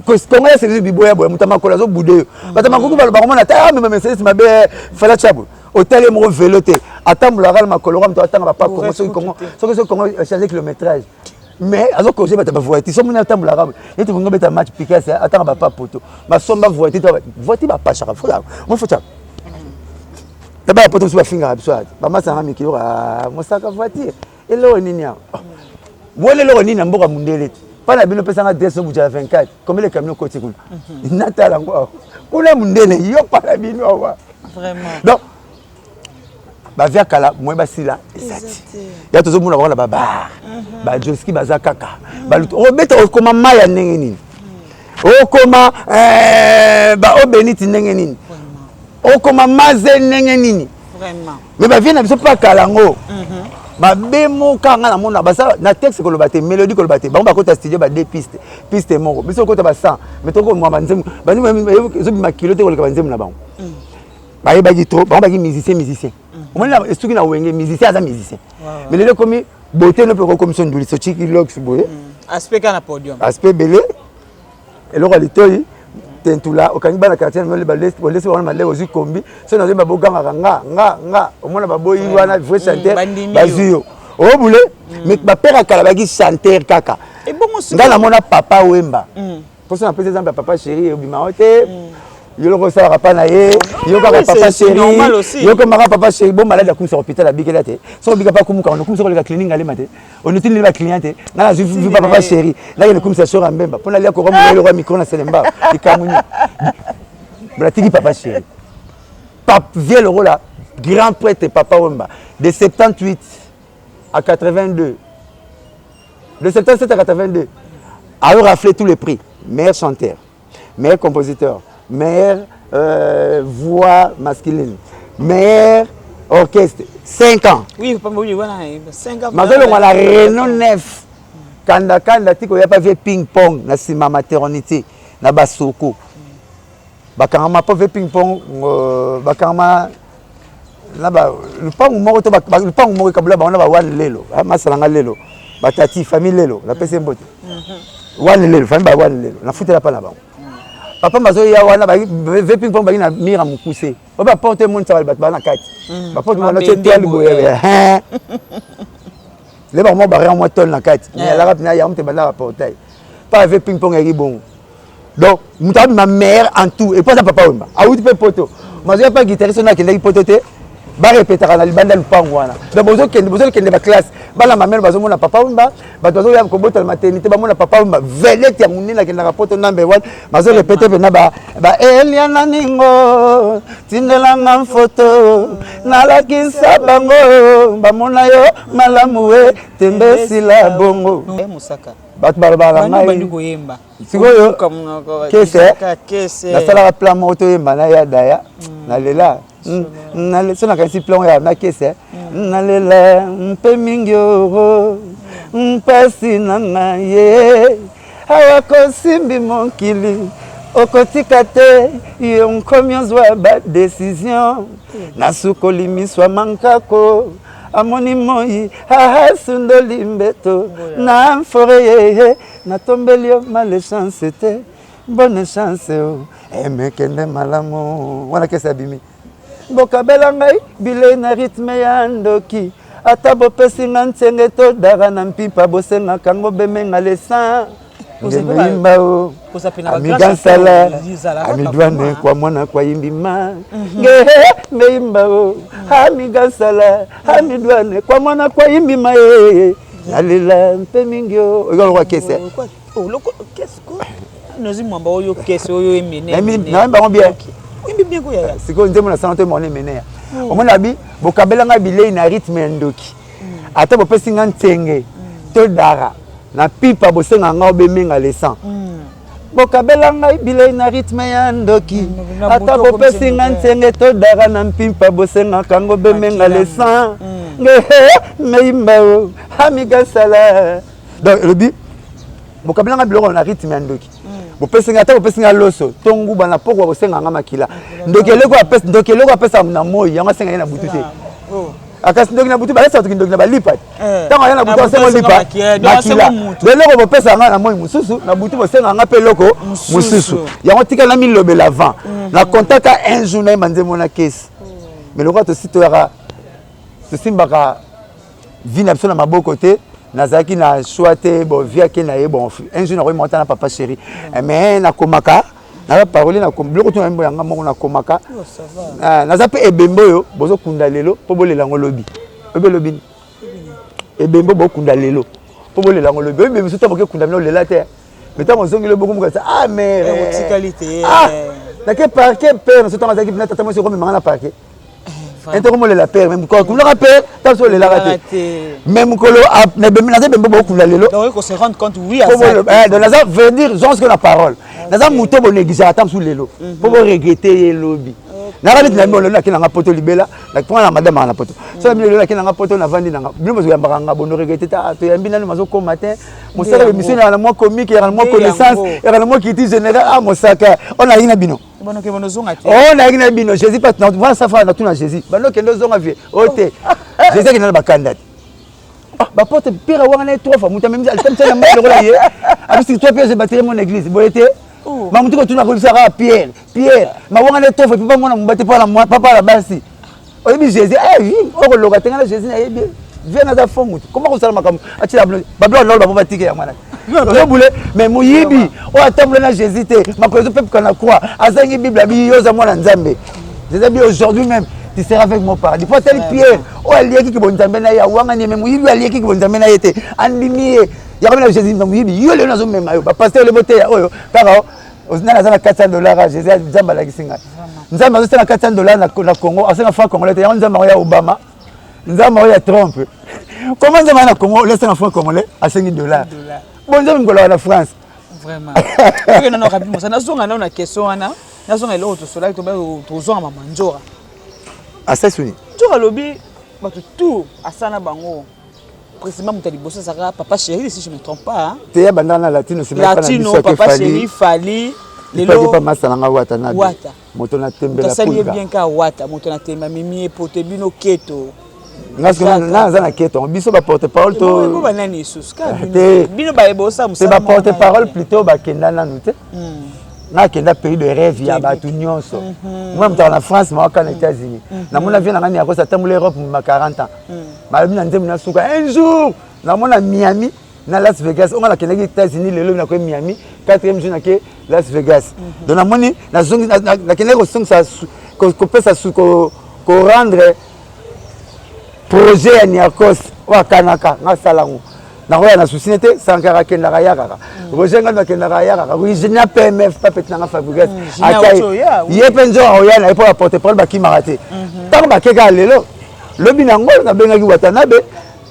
Congo ya service biboya boya mutama kola zo bude batama kuku ba komona ta mais service mabe fala chabu hôtel mo véloté attendre la makolo mto atanga papa Congo so Congo changer kilométrage mais azo cause bata ba voiture so mona tambula rabu yetu ngo beta match piquer atanga papa poto ma somba voiture ba pas chaka fola mo fota taba poto so ba finga abswa ba masanga mikiro mo saka voiture elo nini ya wole lo nini mboka mundele pana bino pesa nga 200 buja 24 comme les camions côté kuna natala ngo kuna mundele yo pana bino wa vraiment donc ba via kala moi basila ezati ya tozo muna bana baba ba joski baza kaka ba obeta okoma maya ndenge nini okoma ba obeniti ndenge nini okoma maze ndenge nini vraiment mais ba vient na biso pa kala ngo ba bemo kanga na mona basa na texte ko lobate mélodie ko lobate ba kota studio ba deux piste moko biso kota ba 100 mais toko moi banzemu bani zo bi makilote ko le banzemu na bango ba yebaki trop ba musicien on a estuki na wenge musicien aza musicien mais lelo komi beauté no pe comme son nduli so chiki lox boye aspect kana podium aspect belé eloko litoyi tentula okangi bana quartier no le balesi wana male ozi kombi so na zemba boganga nga omona baboyi wana vrai chanteur bazuyo obule mais ba père kala baki chanteur kaka et bon aussi ngana mona papa wemba pour ça appeler exemple papa chéri obima ote yolo ça rapa na ye yoko papa chéri yoko mara papa chéri bon malade comme ça hôpital à bigela te so biga pas comme on comme ça la clinique aller maté on est une cliente na je vu papa chéri là il comme ça sur mbemba pour aller ko le roi micro na selemba ikamuni bratiki papa chéri papa vieux le rôle là grand prêtre papa wemba de 78 à 82 de 77 à 82 a raflé tous les prix meilleur chanteur meilleur compositeur meilleure voix masculine, meilleur orchestre, 5 ans. Oui, pas oui, voilà, 5 ans. Mazolo on a Renault 9. Kanda tiko ya pas fait ping pong na sima maternité na basoko. Bakama pas fait ping pong bakama na ba le pang moko to le pang moko kabula ba on ba wan lelo. Masalanga lelo. Batati famille lelo, la pese mbote. Wan lelo, famille ba wan lelo. Na futela pa na ba. Papa mazo ya wana ba vaping pong ba na mira mukuse. Ba porte mon tsala ba na kati. Ba porte mon tete ali boye. Le ba mo ba ra mo ton na kati. Mais la rap na ya mte ba na portail. Pas vaping pong eri bon. Donc mutabi ma mère en tout et pas ça papa wemba. A outi pe poto. Mazo ya pas guitariste na kende poto te. ba répéter na libanda lupango wana donc bozo kende ba classe bana mamelo bazo mona papa umba ba bazo ya ko bota maternité ba mona papa umba velete ya munina kenda rapoto number 1 bazo répéter pena ba Eliana ningo tindelanga photo nalakisa bango ba mona yo malamu we tembesila bongo musaka bato balobala ngai sikoyo kese nasalaka plan moko toyemba na ya daya nalela so nakanisi plan ya na kese nalela mpe mingi oro mpasi na ngai ye awa kosimbi mokili okotika te yo nkomi ozwa badesizio nasukoli miswa mankako amoni moi ahasundoli mbeto na mfore natombeli yo male chance te bonne chance o emekende malamu wana kesa bimi bokabela ngai bile na rythme ya ndoki ata bopesinga ntsenge todara na mpipa bosengaka ngo bemenga lesan ngemeyimba o amigansala amidwane kwa mwana kwa yimbima ngehe meyimba o amigansala amidwane kwa mwana kwa yimbima nalela mpe mingi o oyoka kese nozi mwamba oyo kese oyo emene naembango bien bien ko yaya siko nzemo na santé mone mene omona bi bokabela nga bilei na rythme ndoki ata bopesinga ntsenge todara na pipa bosenga nga obemenga lesan bokabela ngai bilei na rythme ya ndoki ata bopesinga ntsenge todara na mpipa bosengaka ngo bemenga lesan ngehe meyimba o amigasala donc elobi bokabela ngai biloko na rythme ya ndoki bopesinga ata bopesinga loso tonguba na pokwa bosenga nga makila ndoki eloko apesa na moi yango asenga ye na butu te akasi ndoki na butu balesa toki ndoki na balipa ntango aya na butu basenga lipa makila leloko bopesa nga na moi mosusu na butu bosenga nga mpe eloko mosusu yango tika na milobela avant na kontaka un jour na yemba nzembo na kesi mais lokola tosi toyaka tosimbaka vi na biso na maboko te nazaki na choix te bon viaki na ye bon un jour nakoyi monta na papa chéri mais nakomaka na parole na biloko to yembo yanga moko nakomaka naza pe ebembo yo bozokunda lelo po bolela ngo lobi lobi ebembo bokunda lelo po bolela ngo lobi ebembo soto boke kunda mino lela te mais tant ozongi le beaucoup mukasa ah mais qualité na ke parquet père soto mazaki na tata mo so ko mema na parquet interrompre la paix même quand la paix tant sur les raté même colo na bembi na bembo beaucoup la lelo donc on se rend compte oui à ça donc ça veut dire genre que la parole na muto bo négliger attendre sur lelo pour regretter lobby na rabit na mbolo na kinanga poto libela na prendre madame na poto so mi lelo kinanga poto na vandi na bino mo yamba nga bono regretter ta to yambi na mazo ko matin mo sala émission na moi comique na moi connaissance et na moi critique générale à mosaka on a ina bino bono ke bono zonga te on a ina bino Jésus pas na voir ça fa na tuna Jésus bano kendo zonga vie ote Jésus ki na bakanda ba porte pire wana 3 fois muta même altam tena mbalo la ye abisi 3 pièces de batterie mon église boyete ma mutu ko tuna ko bisaka Pierre ma wana le tofa pipa mwana mbate pa la papa la basi oyebi Jésus oui o loka tenga Jésus na yebi viens na za fongu comment ko sala makambo atila bablo lolo ba batike ya mwana no boule mais muyibi o atamble na Jésus te makozo pepe kana croix azangi bible bi yoza mwana nzambe Jésus bi aujourd'hui même tu seras avec mon paradis pour tel Pierre o alieki ki bonzambe na ya wanga ni même muyibi alieki ki bonzambe na yete andimi ya comme Jésus na muyibi yo le nazo mema yo ba pasteur le bote oyo kaka ozina na $400 Jésus nzamba la kisinga nzamba zo na $400 na Congo asena franc congolais te ya nzamba ya Obama nzamba ya Trump comment nzamba na Congo laisse un franc congolais à $5 bon nzamba ngola na France vraiment que non rapidement ça na zonga na question wana na zonga eloko to sola to ba to zonga mama njora asasuni njora lobi bato tout asana bango précisément mutali bossa saka papa chéri si je me trompe pas te ya bandana latino c'est pas latino papa chéri fali lelo pas masala nga wata na wata moto na tembela pour ça bien ka wata moto na temba mimi pote bino keto na za na keto biso ba porte parole to bo banani sus ka bino ba ebosa musala c'est ba porte parole plutôt ba kenda na nute na kenda pays de rêve ya ba tout nyonso moi mta na France moi kana États-Unis na mona vie na ngani yakosa tambula Europe ma 40 ans ma bina nzemu na suka un jour na mona Miami na Las Vegas on a kenda États-Unis lelo na ko Miami 4e jour na ke Las Vegas donc na moni na zongi na kenda ko song ça ko pesa ko rendre projet ya Niakos wa kanaka ngasalango nakoya na souci nete Sankara kendaka yakaka Roger ngana kendaka yakaka oui je n'ai PMF pas petnanga Fabrigas akai ye penzo oyana pour apporter pour ba kimarate tant ba keka lelo lobi nango na bengaki Watanabe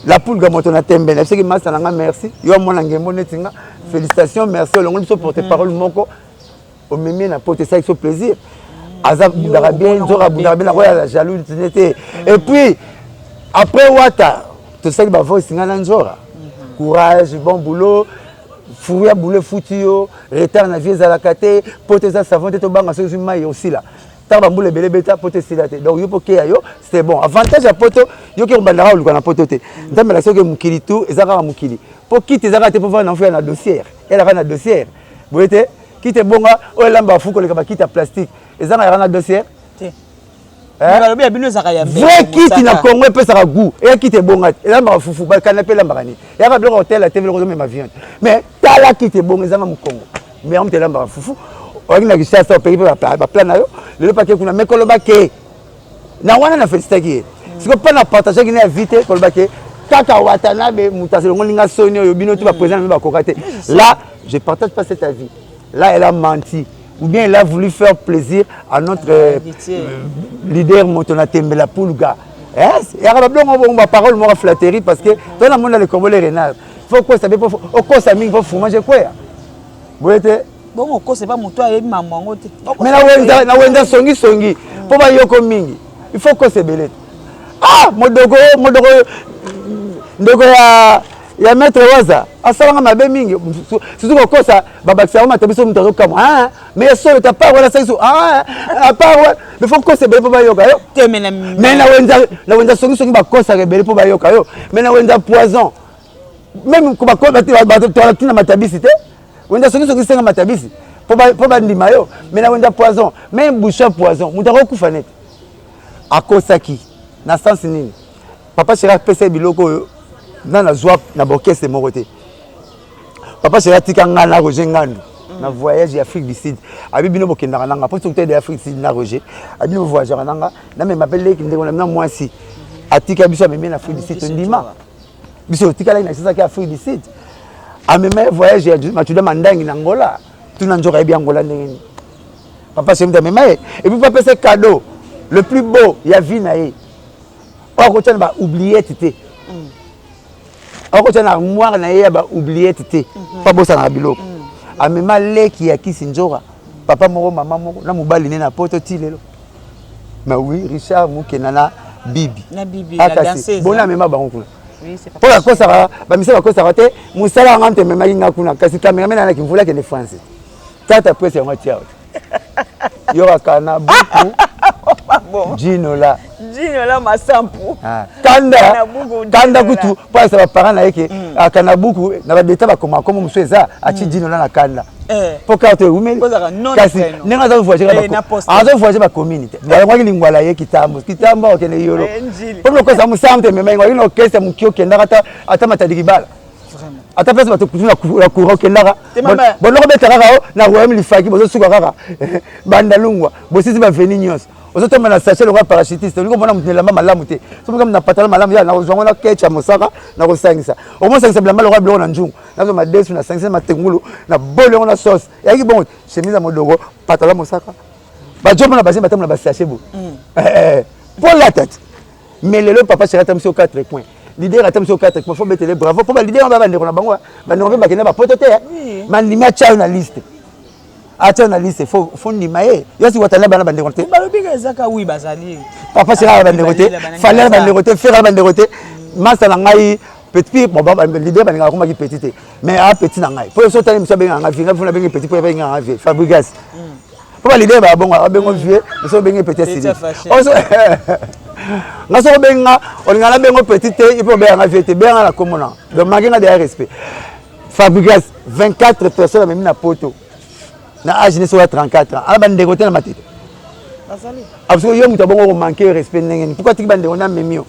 la poule gamoto na tembe na seki masa nanga merci yo mona ngembo netinga félicitations merci olongo biso porter parole moko au mimi na porter ça avec plaisir azab darabien nzora darabien na la jaloux nete et puis après Wata tout ça ba voix singa na nzora courage bon boulot fouya boulot foutio retard na vie za la kate porter ça savon te banga so mai aussi là ta ba boulot belé beta porter silate donc yo poké yo c'est bon avantage à poto yo ke mbandara lu kana poto te ndamela la soke mukili tout ezaka mukili po kiti ezaka te po va na faire na dossier elle a na dossier boete kite bonga o lamba fuko le ka kita plastique ezaka na dossier te vrai kiti na Congo epesaka goût et kiti bonga elamba fufu ba canapé lamba kani ya ka biloko hotel la TV le ma viande mais tala kiti bonga ezanga mu Congo mais on te lamba fufu o na kishasa o pays ba plan na yo le paquet kuna mekolo bake na wana na festaki siko pas na partager ki na vite kolo bake kaka Watanabe mutaselo ngolinga soni yo bino tu ba président ba kokate là je partage pas cet avis là elle a menti ou bien il a voulu faire plaisir à notre leader Motona Tembela Poulga. Il y a une parole moi flatterie parce que dans le monde le Congolais renard. Faut quoi ça faut au quoi ça faut manger quoi. Vous êtes bon au quoi c'est pas moto et maman ngote. Mais na wenda songi pour ba yoko mingi. Il faut quoi c'est belé. Ah modogo ndoko ya maître waza asalanga mabe mingi surtout ko ça babakisa ma tabiso mutazo kama mais so le tapa wala ça à part mais faut que c'est belle pour bayoka yo mais na wenda songi ba kosa rebelle pour bayoka yo mais na wenda poison même ko ba ko ba tina matabisi te wenda songi senga matabisi pour ba ndima yo mais na wenda poison même boucha poison mutako kufa net akosaki na sens nini papa sera pese biloko yo na joie na bokese moroté papa sera tika ngana Roger Ngandu na voyage en Afrique du Sud abibino bokendaka nanga pour tout de Afrique du Sud na Roger abino voyage nanga na me m'appelle ki ndeko na moi si atika biso même en Afrique du Sud ndima biso tika la na sasa ki Afrique du Sud a même voyage ya matuda mandangi na Angola tuna njoka ebi Angola ndenge papa sera même et puis papa c'est cadeau le plus beau ya vie na ye o ko tana ba oublier tité ako tana armoire na ye ba oublier tete pas bossa na biloko amema leki ya kisinjora papa moko mama moko na mobali ne na poto ti lelo mais oui Richard Mukena na bibi la danseuse bona mema bango kuna oui c'est pas pour la kosa ba misala kosa te musala ngante mema inga kuna kasi kamera mena na kimvula ke ne France tata presse ya ngati out yo akana buku Jino la masampu kanda kutu pa sa parents na yeke akana buku na ba beta ba koma komo msweza achi Jino la na kanda po carte umeli kasi nenga za voyager ba voyager ba community ba ngwa lingwala ye kitambo okene yoro po lo kosa musamte mema ngwa ino kesa mukio kenda ata matadikibala ata pesa bato kutuna la courant kendaka bono beta kaka na royaume lifaki bozo suka kaka bandalungwa bosisi ba veni nyos ozotomba na sachet le roi parachutiste liko mona mutela malamu te so comme na patala malamu ya na ozongo na kecha mosaka na kosangisa au moins sangisa blamba le roi blo na njungu nazo ma desu na sangisa matengulu na bolo na sauce yaki bon chemise à modogo patala mosaka ba job na basi batamna ba sachet bo pour la tête mais le papa sera tam sur 4 points l'idée atam sur 4 points faut mettre les bravo pour l'idée on va vendre na bango ba no ba kena ba potote man limia cha na liste ata na liste faut ndimaye yosi watana bana bande konte balobika ezaka oui bazali papa sera bande kote fallait bande kote faire bande kote masa na ngai petit bon l'idée ba ngaka komaki petit mais a petit na ngai pour so tali mso benga nga vinga funa benga petit pour benga nga vie Fabrigas pour l'idée ba bonga bengo vie so benga petit sidi oso ngaso benga olingana bengo petit il faut benga vie te benga la komona donc maginga de respect Fabrigas 24 personnes même na poto na âge ne soit 34 ans ala bande côté na matete basali absolument yo muto bongo manquer respect ndenge pourquoi tiki bande on a memio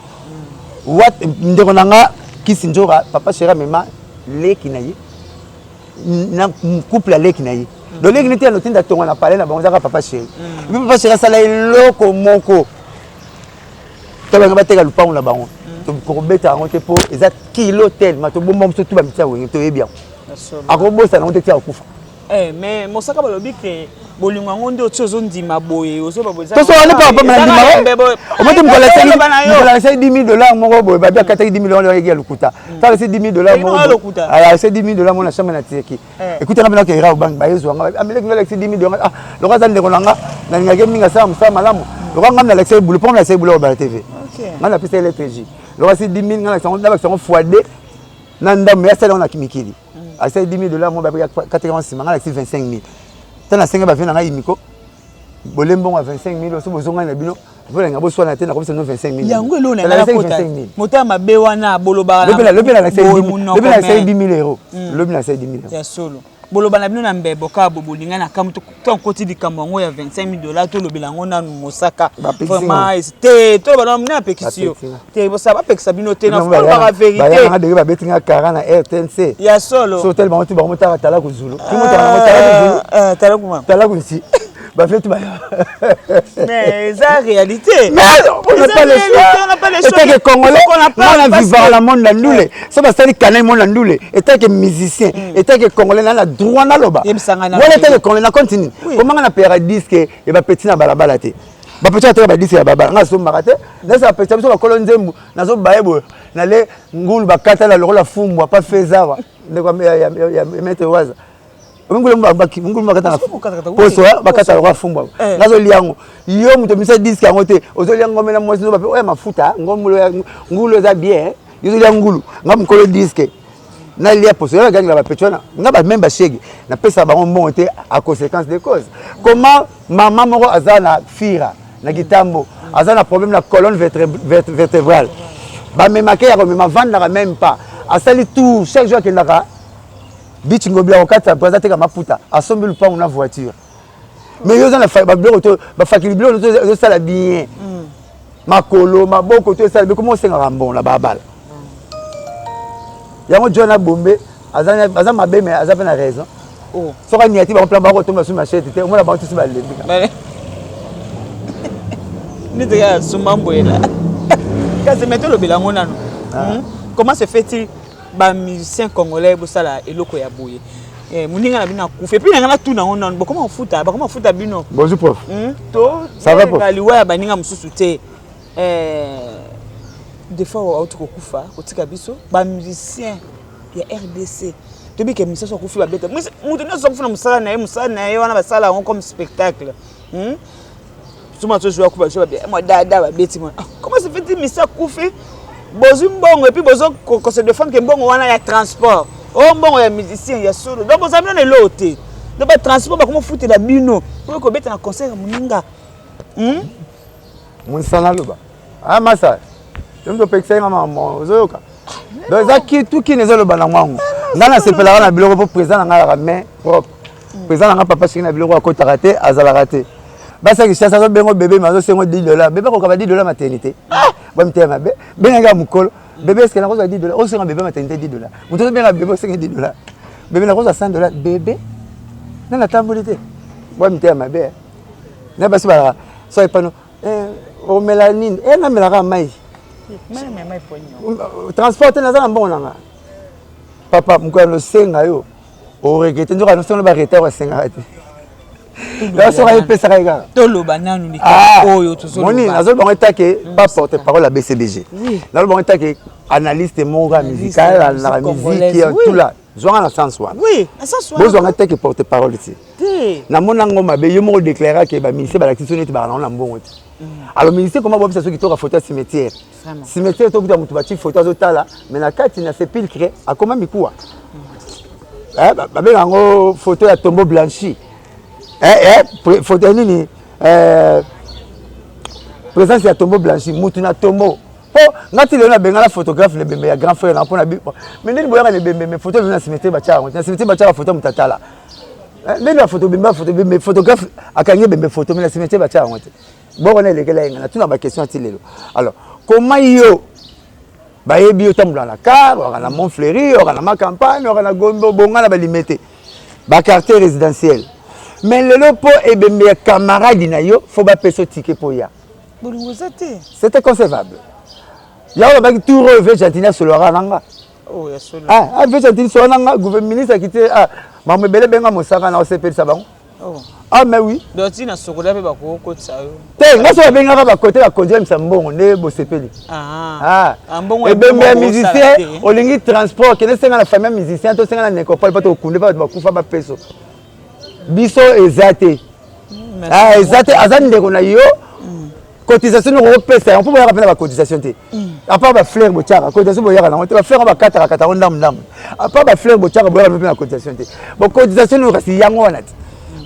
what ndeko nanga kisinjora papa chéra mema leki na ye na couple leki na ye donc leki n'était no tinda tonga na parler na bango zaka papa chéri papa chéra sala eloko moko tabanga bateka lupango na bango pour bête à monter pour les kilo tel mais tout bon moment tout va mettre oui tout est bien à quoi bosse à monter à coufa mais mon sac à balobi que bolingo ngondo tsozo ndima boye ozo baboza to so on pas pas ndima au moins me laisser $10,000 mon robo ba bien 40 000 ya lukuta ça c'est $10,000 mon robo alors c'est $10,000 mon chambre na tieki écoutez ngabana ke ira bank ba yezo ngaba amele ngala c'est $10,000 ah le roi zande kolanga na ngake minga sa msa malamu le roi ngam na laisser boule pour na laisser boule ba TV ngana pesa électricité le roi c'est 10,000 ngala sont fois 2 na ndam ya sala on a kimikili à c'est $10,000 mon ba 86 ngala c'est 25,000 tana senga ba vena ngai miko bolembo wa 25,000 so bozonga na bino vola ngabo swana tena ko 25,000 yango elo na la kota mota mabe wana boloba le bela na 10,000 euros le bela na 10,000 ya solo boloba na bino na mbebo ka bolinga na kamuto to koti likambo ngo ya $25,000 to lobela ngo na mosaka vraiment c'était to ba na pekisio te bo sa ba pekisa bino te na ba vérité ba ya ba betinga 40 na RTNC ya solo so tellement tu ba mota tala ko zulu ki mota na mota tala ko tala ko si ba fait ba mais ça réalité mais on n'a pas le choix et que congolais on a vivre dans le monde la ndoule ça va c'est canal monde la ndoule et que musicien et que congolais na droit na loba voilà que congolais na continue comment on a payé disque et ba petit na balabala te ba petit na ba disque ya baba nga so marate na ça petit so ba kolonzembu na so baebo na le ngulu ba kata la lokola fumbwa pas faisawa de quoi ya mettre waza ngulu makata poso bakata kwa fumbwa nazo liango yo muto misa disque yango te ozo liango mena mwezi no ba oya mafuta ngulu za bien yo liango ngulu ngam kolo disque na lia poso ya ganga ba petona ngaba même ba shege na pesa ba monter à conséquence des causes comment maman moko azana fira na kitambo azana problème la colonne vertébrale ba memake ya ko mema vanda même pas asali tout chaque jour que ndaka bichi ngobila okata présenter comme maputa asombi le pan na voiture mais yo na fa ba bloco ba fakili bloco zo sala bien makolo maboko to sala comment c'est ngambon la babala yango John Bombe azana mabe mais azana na raison oh soka niati ba plan ba ko tomba sur machette te omona ba tout ba lembi ni te ya sumambo ela kaze metolo bilango nanu comment se fait-il ba musicien congolais bosala eloko ya boye muninga na bina kufa puis na tout na on ba comment futa bino bonjour prof to ça va prof aliwa ba ninga mususu te des fois auto kufa otika biso ba musicien ya RDC to bi ke musicien so kufa ba beta mutu na so kufuna musala na ye wana basala on comme spectacle suma to jouer kuba jouer bien moi dada ba beti moi comment se fait-il musicien kufa bozu mbongo et puis bozo ko se défendre que mbongo wana ya transport oh mbongo ya musicien ya solo donc bozo amina loté donc ba transport ba comment foutre la bino pour ko beta na concert muninga munsana loba ah masa ndo pekisa ngama ozoyoka donc ça qui tout qui nezo loba na mwangu ngana sepela na biloko pour président ngala ka main propre président nga papa shinga biloko akota raté azala raté basa ki chasa bengo bébé mazo sengo $10 bébé ko ka $10 maternité bon mtema be benga mukolo bébé est-ce que na ko $10 o sengo bébé maternité $10 muto benga bébé sengo $10 bébé na ko $100 bébé na la tambolité bon mtema be na basi ba so ipano o mélanine na melaka mai mai ponyo transport na za mbongo nanga papa mukolo senga yo o regete ndoka no sengo ba retard o senga ati là sera épais ça regarde to loba nanu ni oyo to zo moni nazo bango take pas porte parole à BCBG nazo bango take analyste monga musical la musique tout là zoanga na sens wa oui na sens wa bozo nga take porte parole ti na mona ngoma be yo mo déclarer que ba ministre ba l'action net ba na mbongo ti alors ministre comment bob ça so ki to ka photo cimetière cimetière to kuta mutu ba ti photo zo tala mais na kati na sépulcre a comment mikuwa ba be ngo photo ya tombeau blanchi photo nini présence ya tombeau blanchi mutu na tombeau po ngati le na benga la photographe le bembe ya grand frère na pona bi mais nini boya le bembe mais photo na cimetière ba cha na cimetière ba cha photo mutatala nini la photo bembe photographe akangi bembe photo mais na cimetière ba cha ngote boko na lekela inga na tuna ba question atilelo alors comment yo ba yebi yo tambula la car on a Montfleury on a ma campagne on a Gombo bonga na ba limité ba quartier résidentiel mais le lopo et mes camarades na yo faut pas payer ticket pour ya bolungo zate c'était concevable ya ba ki tour ve Gentil Solora nanga Oh, ya solo. ah ve Gentil Solora nanga gouvernement ministre quitté ah mamu bele benga mosaka na OCP ça bango Oh. ah mais oui Donc tu na sokola pe ba ko tsa yo. te ngaso benga ba côté ba conduire msambongo ne bo sepeli Ah. ah et ben mes musiciens olingi transport que ne senga na famille musicien to senga na nécropole pas to kunde pas ba kufa ba peso biso ezate ah ezate azani ndeko na yo cotisation no pesa on peut pas rappeler la cotisation té à part ba fleur botiara cotisation boyaka na on ba fleur ba katara katara ndam à part ba fleur botiara boyaka na cotisation té bon cotisation no kasi yango wana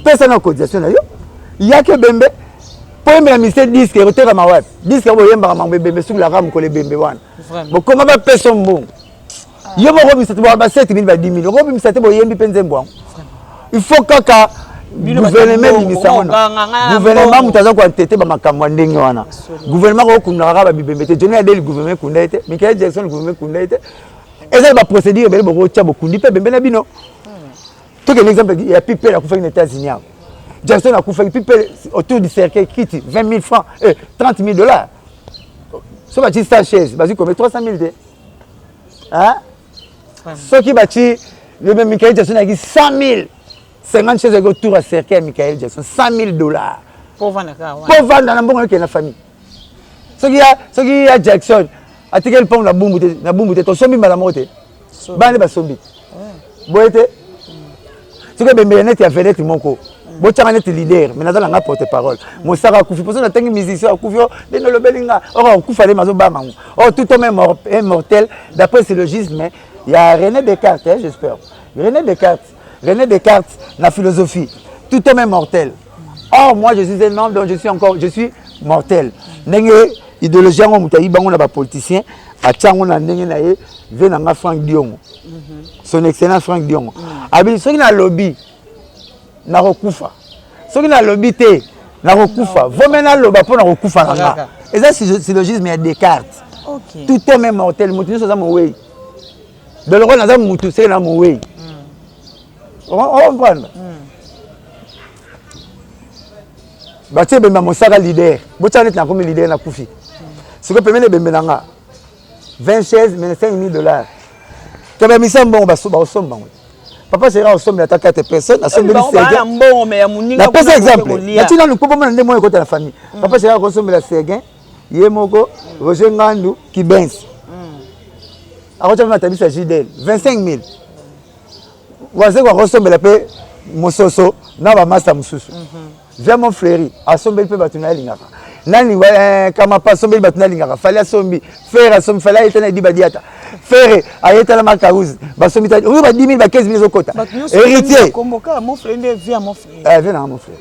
pesa na cotisation na yo yake bembe pour me ministère disque rotera ma web disque boyemba ma bembe sur la ram ko le bembe wana bon comment ba pesa mbongo yo bo robisa ba 7000 ba 10000 robisa te boyembi penze mbwango il faut kaka gouvernement gouvernement mutaza kwa tete ba makamwa ndenge wana gouvernement ko kunaka ba bibembe te joni adeli gouvernement kundaite Michael Jackson gouvernement kundaite eza ba procédure bele boko tia bokundi pe bembe na bino to quel exemple il y a pipe la kufa aux États-Unis Jackson a kufa pipe autour du cercueil kiti 20 000 francs et 30 000 $. So ba ti sa chaise ba comme 300 000 te hein ce qui bâti le même Michael Jackson a dit 100 000 50 chaises autour à cercueil Michael Jackson $100 000 pour vendre ka wa pour vendre na mbongo ke na famille ce qui a Jackson a tiquel pont na bumbu te to sombi mala mote bande ba sombi boete ce que bembe net ya vedette moko bo tanga net leader mais nazala nga porte parole mo saka kufi parce que na tangi musicien kufi de no lobelinga o kufa le mazo ba mangu oh tout homme est mortel d'après ce logisme il y a René Descartes j'espère René Descartes, la philosophie, tout homme est mortel. Or, moi, je suis un homme, donc je suis mortel. Nenge idéologie en mutaï, bango na ba politicien, a tchango na nenge na ye, venanga Franck Diongo. Son excellence Franck Diongo. Abi, ceux qui na lobby, na rokufa. Ceux qui na lobby te, na rokufa. Vous maintenant loba pour na rokufa nanga. Et ça, syllogisme, il y a Descartes. Tout homme est mortel. Moutou, c'est ça mon way. De le rôle, c'est moutou, c'est là mon way. On comprend. Batie bemba mosaka leader. Bocha net na comme leader na kufi. Ce que pemene bembe nanga. 20 chaises, mais $5 000. Kaba misa mbongo ba somba. Papa sera au somme à 4 personnes, à somme de 5 mbongo mais ya muninga. Na pesa exemple. Na tina nous popo na ndemo ekota la famille. Papa sera au somme la Seguin, Yemoko, Roger Ngandu, Kibens. Akocha ma tabisa Jidel, 25 000. Waze kwa ressemble la paix mososo na ba master mususu via mon frère asombe pe batuna lingaka nani kama pa sombe batuna lingaka fallait asombi faire asombi fallait etana di badiata faire ayeta la makaruzi basombi ta oui ba 10 000 ba 15 000 okota héritier convoquer mon frère via mon frère vient à mon frère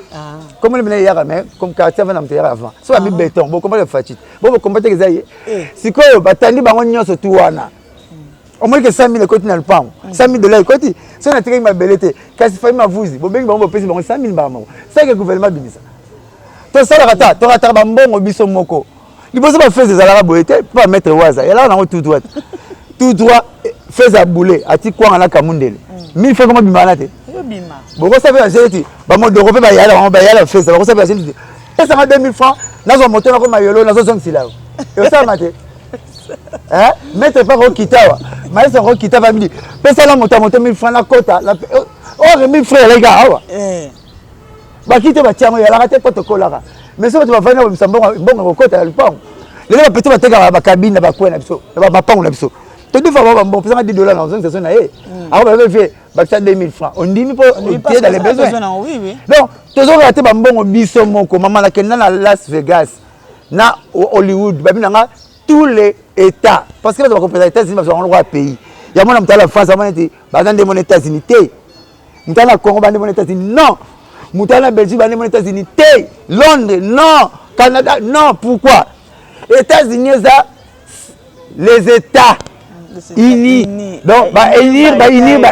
comme le menait hier mais comme quartier va na mtera avant so abi béton bon comment le fatit bon combattre que zaye sikoyo batandi bango nyonso tu wana au moins que 100 000 côté na le pam $100 000 côté ça na tiki ma belete kasi fa ma vuzi bo bengi bango pesi bango 100 000 ba bango ça que gouvernement bimisa to sala kata to rata ba mbongo biso moko liboso ba fez ezalaka boyete pas mettre waza et là on a tout droit fez à bouler ati kwa na kamundele 1000 francs comme bimana te bima boko ça veut dire ba mo doko pe ba yala fez boko ça veut dire et ça ma 2000 francs nazo moto na ko mayolo nazo zongila et ça mate hein mettre pas au kitawa mais au kitawa me dit pesa la moto 1000 francs la kota la oh 1000 francs les gars awa ba kite ba tiamo ya la rate protocole là mais ça tu vas venir au sambongo bongo kota le pont les gars petit ba teka ba cabine ba kwena biso ba pango na biso to deux fois ba bon pesa $10 dans une session na awa ba fait ba 2000 francs on dit pour pied dans les besoins oui oui donc toujours raté ba mbongo biso moko maman la kenda na Las Vegas na Hollywood ba binanga tous les États parce que les États-Unis sont un droit pays. Il y a mon la France, les États-Unis, la Congo, les États-Unis, non. La Belgique, les États-Unis, Londres, non. Canada, non. Pourquoi? États-Unis, les États unis. Donc, élire,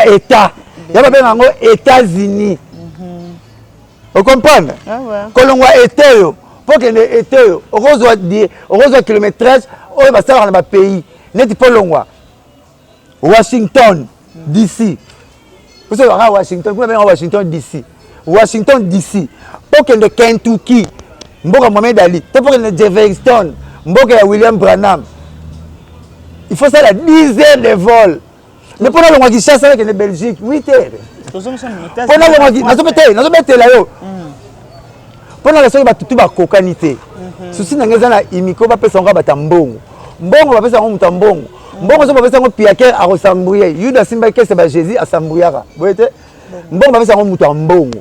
État. Il y a pas États-Unis. Vous comprenez? Colombo était pour que les États, on reçoit kilométrage. Oh, bah ça dans le pays. N'est pas loin. Washington DC. Vous savez Washington, vous avez Washington DC. Washington DC. Pour que le Kentucky, Mboka Mohamed Ali, pour que le Jefferson, Mboka William Branham. il faut ça la 10 heures de vol. Mais pour la longue chasse avec la Belgique 8 heures. Pour la longue nazobete la yo. Pour la raison ba tutu ba kokanité. Souci na ngeza na imiko ba pesa ngo batambongo. Mbongo ba pesa ngo mutambongo. Mbongo so ba pesa ngo piake a resembler. Yuda simba ke se ba Jésus a sambriaka. Boyete. Mbongo ba pesa ngo mutambongo.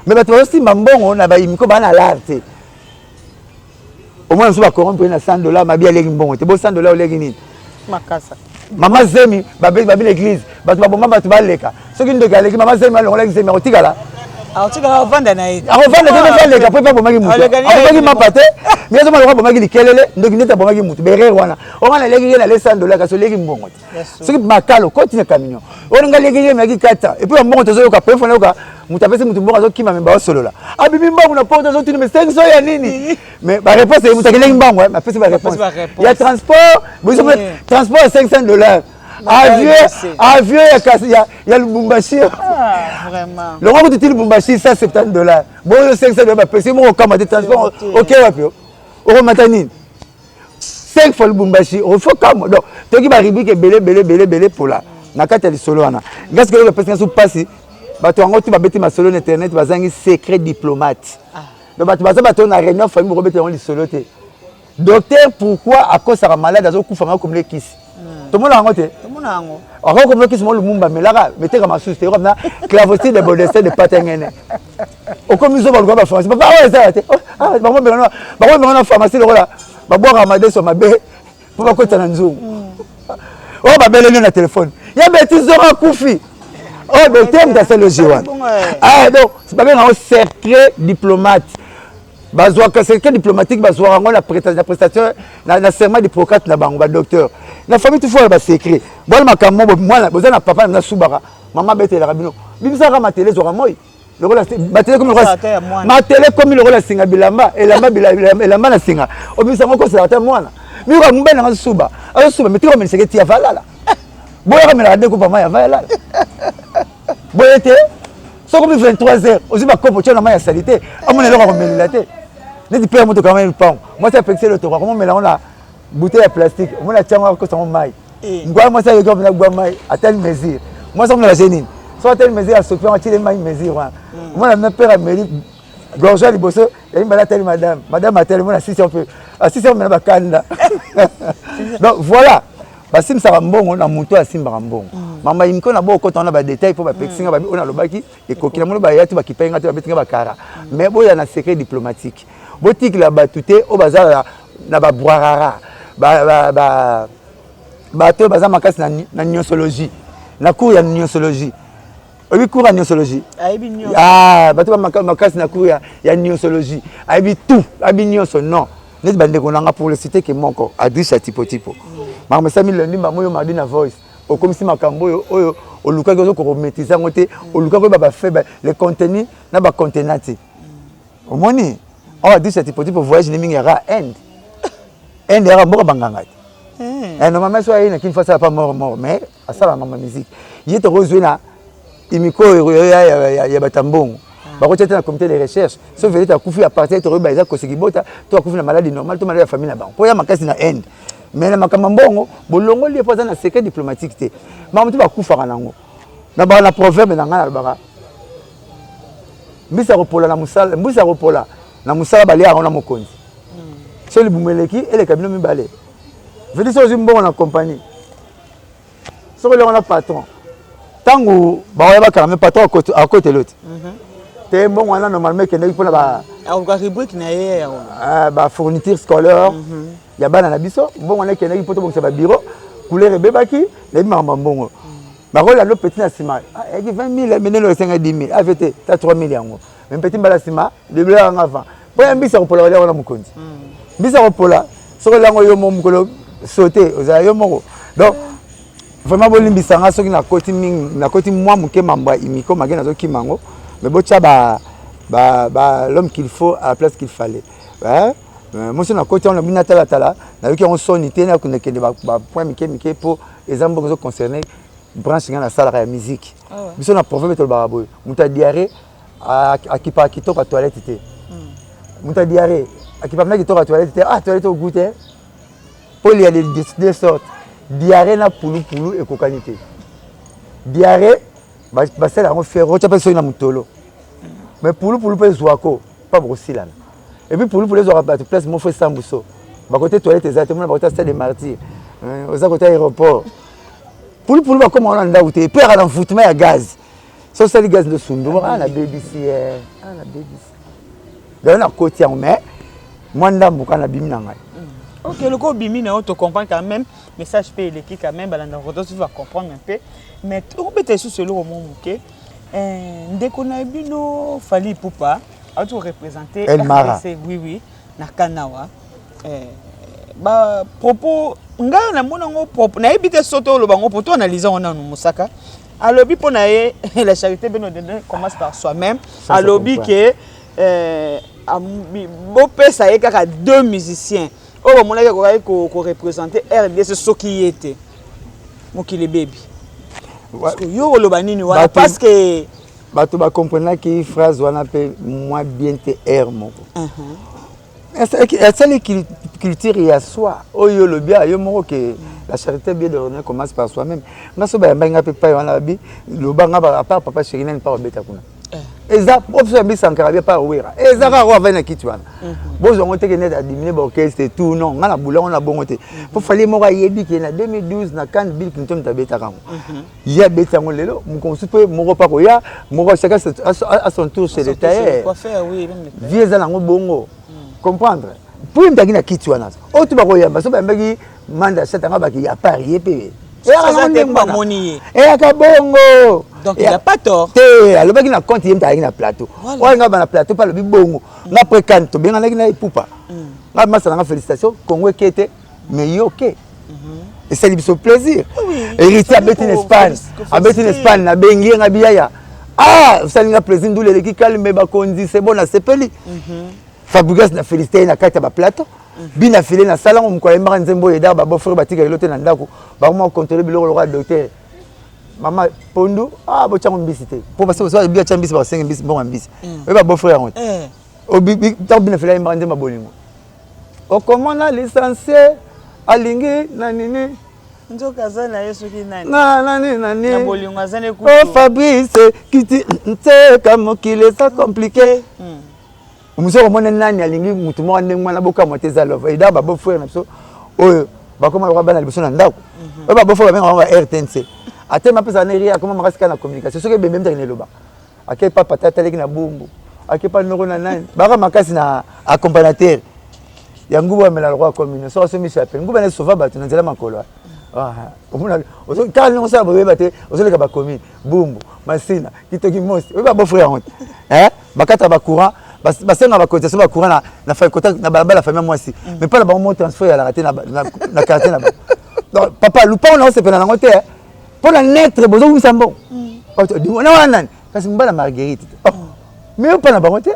Mais ba to simba mbongo na ba imiko ba na larte. Au moins on va corrompre na $100 ma bien legi mbongo. Te bo $100 legi nini? Makasa. Maman Zemi, babi l'église, babi baboma bato baleka. Ce qui nous galeki maman Zemi alongola Zemi otikala. Otikala vanda na ye. Vanda Zemi baleka po pa bomaki mutu. Bomaki mapate. Mais ça malonga bomaki likelele, ndoki neta bomaki mutu. Bere wana. Ongana leki na $100 kaso leki mbongo. Ce qui makalo continue camion. Onga leki ye maki kata. Et puis mbongo tozo yoka pe fona yoka mutu apese mutu mbongo zo kima memba solola. Abibi mbongo na porte zo tini mais 500 ya nini? Mais ba réponse est mutu leki mbongo, ma pese ba réponse. Il y a transport, transport à $500. Avion, il y a le Bumbashi. Vraiment. Le roi de Lubumbashi, $170. Bon, $500, parce que moi, on de transport, ok, on matanine. 5 fois le Bumbashi, il faut comme. Donc, tu as dit que belé pour là. Nakata le solo. Qu'est-ce que le président passe? Tu as dit ma solo internet, tu as un secret diplomate. Donc, tu as dit na réunion, famille, tu as dit solo. Docteur, pourquoi à cause de la malade, tu as dit comme les kiss? Tout le monde a ngoté. Tout le monde a ngo. Alors comme le qui se monte le mumba mais là mettez comme sous c'était comme clavosté de bodesté de patengene. Au comme nous on va le voir pharmacie. Papa ouais ça. Ah maman mais on a pharmacie le là. Ba boire ramadé sur ma bé. Pour pas côté na nzungu. Oh ba belle na téléphone. Ya bêtise zora koufi. Oh docteur m'ta le jiwa. Ah donc c'est pas bien un secret diplomate. Bazwa que secret diplomatique bazwa ngo la prestation na serment d'Hippocrate na bango ba docteur. La famille tout fois ba secret. Bon makambo moi boza na papa na subaka. Maman bete la rabino. Bimisa ka ma télé zora moi. Le rôle ma télé comme le rôle. Ma télé comme le rôle la singa bilamba et lamba na singa. Obimisa ngo ko c'est mwana. Mi ko mbena na suba. Ayo suba mi tiko men secret ya valala. Boya ka me la de ko papa ya valala. Boyete. So comme 23h, aussi ba kopo tchana ma ya salité. Amone le ko melilate. Ne dis pas moto quand même pas. Moi ça fait le tour. Comment mélanger la bouteille à plastique. Moi la tiens encore sur mon maille. Moi ça comme na bois maille à telle mesure. Moi ça me la génine. Soit telle mesure à sauter on tire les mailles mesure. Moi la père a mérite gorgeal liboso, il m'a telle madame a telle moi si on peut. Si on me ba kanda. Donc voilà. Parce que ça va bon on a monté à Simbambon. Maman il me connaît beaucoup quand on a des détails pour ba pexinga ba on a le baki et kokila mo ba yatu ba kipenga to ba betinga ba kara. Mais bon il y a un secret diplomatique. Botique la batute au bazar na ba boirara ba to bazar makasi na niosologie na cours ya niosologie obi cours ya niosologie bato ba makasi na cours ya niosologie aibi tout abi nioso non net bande ko nanga pour le citer que moko adresse tipo mama sami lundi ba moyo mardi na voice o comme si makambo oyo o luka ko ko maîtriser ngote o luka ko ba fait le contenu na ba contenati o moni. On a dit que c'est pour voyager les minéraux Inde. Inde est un bon banganga. Normalement, soit il ne fasse pas mort, mais à ça la maman musique. Il est heureux là. Il me court, il y a batambon. Bah, quand tu es dans le comité de recherche, sauf que tu as couffé à partir de Ruba, tu as couffé la maladie normale, tu as la famille là-bas. Pour y avoir ma casse dans Inde. Mais la macamambon, bolongo il est pas dans un secret diplomatique. Maman tu vas couper à nango. D'abord la proverbe dans la bara. Mbisa ropola na musala, mbisa ropola. Na musala balia on a mokonzi. C'est le bumeleki et le cabinet mi balé. Je dis ça aux bon en compagnie. Sur le on a patron. Tango ba ya ba quand même patron à côté l'autre. T'es bon on a normalement que n'est pas ba on a rubrique na ye ba fourniture scolaire. Ya bana na biso bon on a que n'est pas bon c'est ba bureau couleur bebaki les mama bongo. Ba rola le petit na sima. Ah 20 000 mais le 5 10 000. Avete ta 3 000 yango. Même petit bala sima le bleu en avant. Pour mbisa ropola wala wana mukonzi. Mbisa ropola soko lango yo momukolo sauter oza yo moko. Donc vraiment bolimbisa nga soki na koti moi muke mamba imiko magena zo kimango mais bocha l'homme qu'il faut à la place qu'il fallait. Ouais. Moi sur na koti on a bina tala na yoki on sonité na kunekende ba point mike pour les ambos concernés branche nga na sala ya musique. Biso na proverbe to baraboy. Muta diarrhée akipa kitoko toilette té. Muta diarrhée akipa na kitoko toilette té toilette au goûter. Pour il y a des sortes. diarrhée na pulu et cocanité. Diarrhée, c'est la faire autre personne na mutolo. Mais pulu peut zoako, pas aussi là. Et puis pulu les aura pas place mon frère Sambousso. Ba côté toilette exactement ba côté stade des martyrs. Aux côté aéroport. Pulu ba comme on anda outé, puis à l'enfoutement à gaz. Ça c'est le gaz de Sundu. Ah la BBC. Ah la BBC. Dans la côté en mai, moi ndambu kana bimi na ngai. Ok, le coup bimi na auto comprend quand même, message payé l'équipe quand même, balanda tu vas comprendre un peu. Mais on peut être sur le moment OK. Dès qu'on a bino Fally Ipupa, a tout représenter oui na Kanawa. Ba propos nga na mona ngo propos na ebité soto lo bango pour toi analyser on a musaka. À lobby pour naé la charité beno commence par soi-même. À lobby que beau ça y a deux musiciens. Oh mon gars ko représenter RDC ce qui était. Mon qui les baby. Parce que yo lo banini wa parce que bato ba comprendre que phrase wana pe moi bien te air moko. C'est l'écriture et à soi. Oh yo le bien yo moko que la charité bien de l'honneur commence par soi-même. Ngaso ba mbanga pe pa wana bi lo banga ba part papa Chérine pas obeta kuna. Eza professeur bi Sankara pas ouira. Eza ka wa vena kitwana. Bozo ngote ke net a diminuer l'orchestre et tout non, ngala boula on a bongote. Pour Fally moko yebi ke na 2012 na kan Bill Clinton tabeta kango. Ya beta ngo lelo, mon consupe moko pa ko ya, moko chacun à son tour chez les tailleurs. Quoi faire oui, même les vieux za nango bongo. Comprendre? Pour me na kitwana. O tu ba ko ya baso ba mbaki manda setanga ba ki ya parier pe. Ça n'est pas moni. Et à bongo. Donc il a pas tort. Alors qu'il a compte il na plateau. On a na plateau pas le bongo. Na après canto bien na Ipupa. Na masa na félicitations Congo kete mais yo OK. Et c'est le plaisir. Héritier à Betty Espagne. À Betty Espagne na bengi nga biaya. Ah, ça n'a plaisir ndule le ki calme ba kondi c'est bon na sepeli. Fabrigas na félicité na kata ba plateau. Bina filé na salon on ko yemba nzembo yeda ba bo frère batika ilote na ndako ba mo contrôler biloko le docteur mama pondu ah bo chango mbisité pour parce que so bien chambisi ba 5 mbisi bon mbisi e ba bo frère on o bi ta bina filé yemba nzemba bolingo o komona licencié alingi na nini nzoka zana yesu ki nani nani na bolingo azane ku o Fabrice kiti nte comme qu'il est ça compliqué Muso ko mona nani alingi mutu mo ndenge mwana boka moteza love ida ba bo frère na biso oyo ba koma ba bana liboso na ndako oyo ba bo frère ba nga RTNC atema pesa na ria koma makasika na communication soki bembe mtaki neloba ake pa patata leki na bumbu ake pa noko na nani ba ka makasi na accompagnateur ya ngubu wa mela roi commune so so mi chapel ngubu na sauva ba tunanzela makolo ah omuna ozo kali ngo sa bo bete ozo leka ba commune bumbu masina kitoki mosi oyo ba bo frère honte bakata ba courant basenga ba cotisation ba courant na fa contact na balabala famille moi aussi mais pas la ba mo transfert ya la raté na quartier na ba donc papa lupa on se pena na ngote pour la naître bozo wi sambo di on wana kasi mbala Marguerite mais pas na ba ngote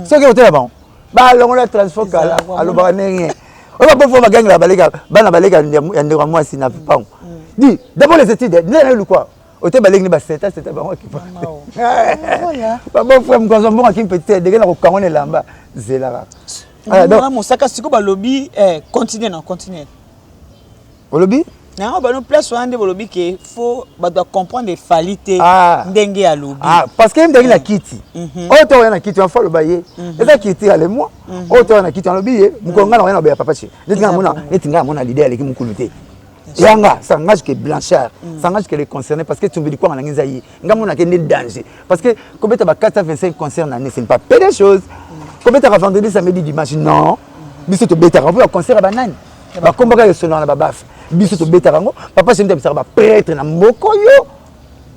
so ke hôtel ba ba longo la transfert kala alo ba nenge on va pas ba gang la balega bana balega ya ndeko moi aussi na pa di d'abord les études ne le quoi Ote balek ni ba c'était ba moi qui pas. Voilà. Ba bon frère mkonzo mbonga ki petit de na ko kangone lamba zelara. Ah donc mon saka siko ba lobby continuer. Au lobby? Non, ba no place wande ba lobby que faut ba doit comprendre les falités ndenge ya lobby. Ah parce que ndenge na kiti. Oto na kiti on faut le bailler. Eza kiti ale moi. Oto na kiti on lobby mkonga na na ba papa chi. Netinga mona leader avec mukuluté. Yanga, ça engage que Blanchard, ça engage que les concernés parce que tu me dis quoi en Angizaï, Ngamona qui est danger. Parce que comme tu as 425 concerts en année, ce n'est pas peu de choses. Comme tu as vendredi, samedi, dimanche, non. Biso to beta rango, concert à banane. Ba komboka yo sonora na babaf. Biso to beta rango, papa c'est un ba prêtre na mboko yo.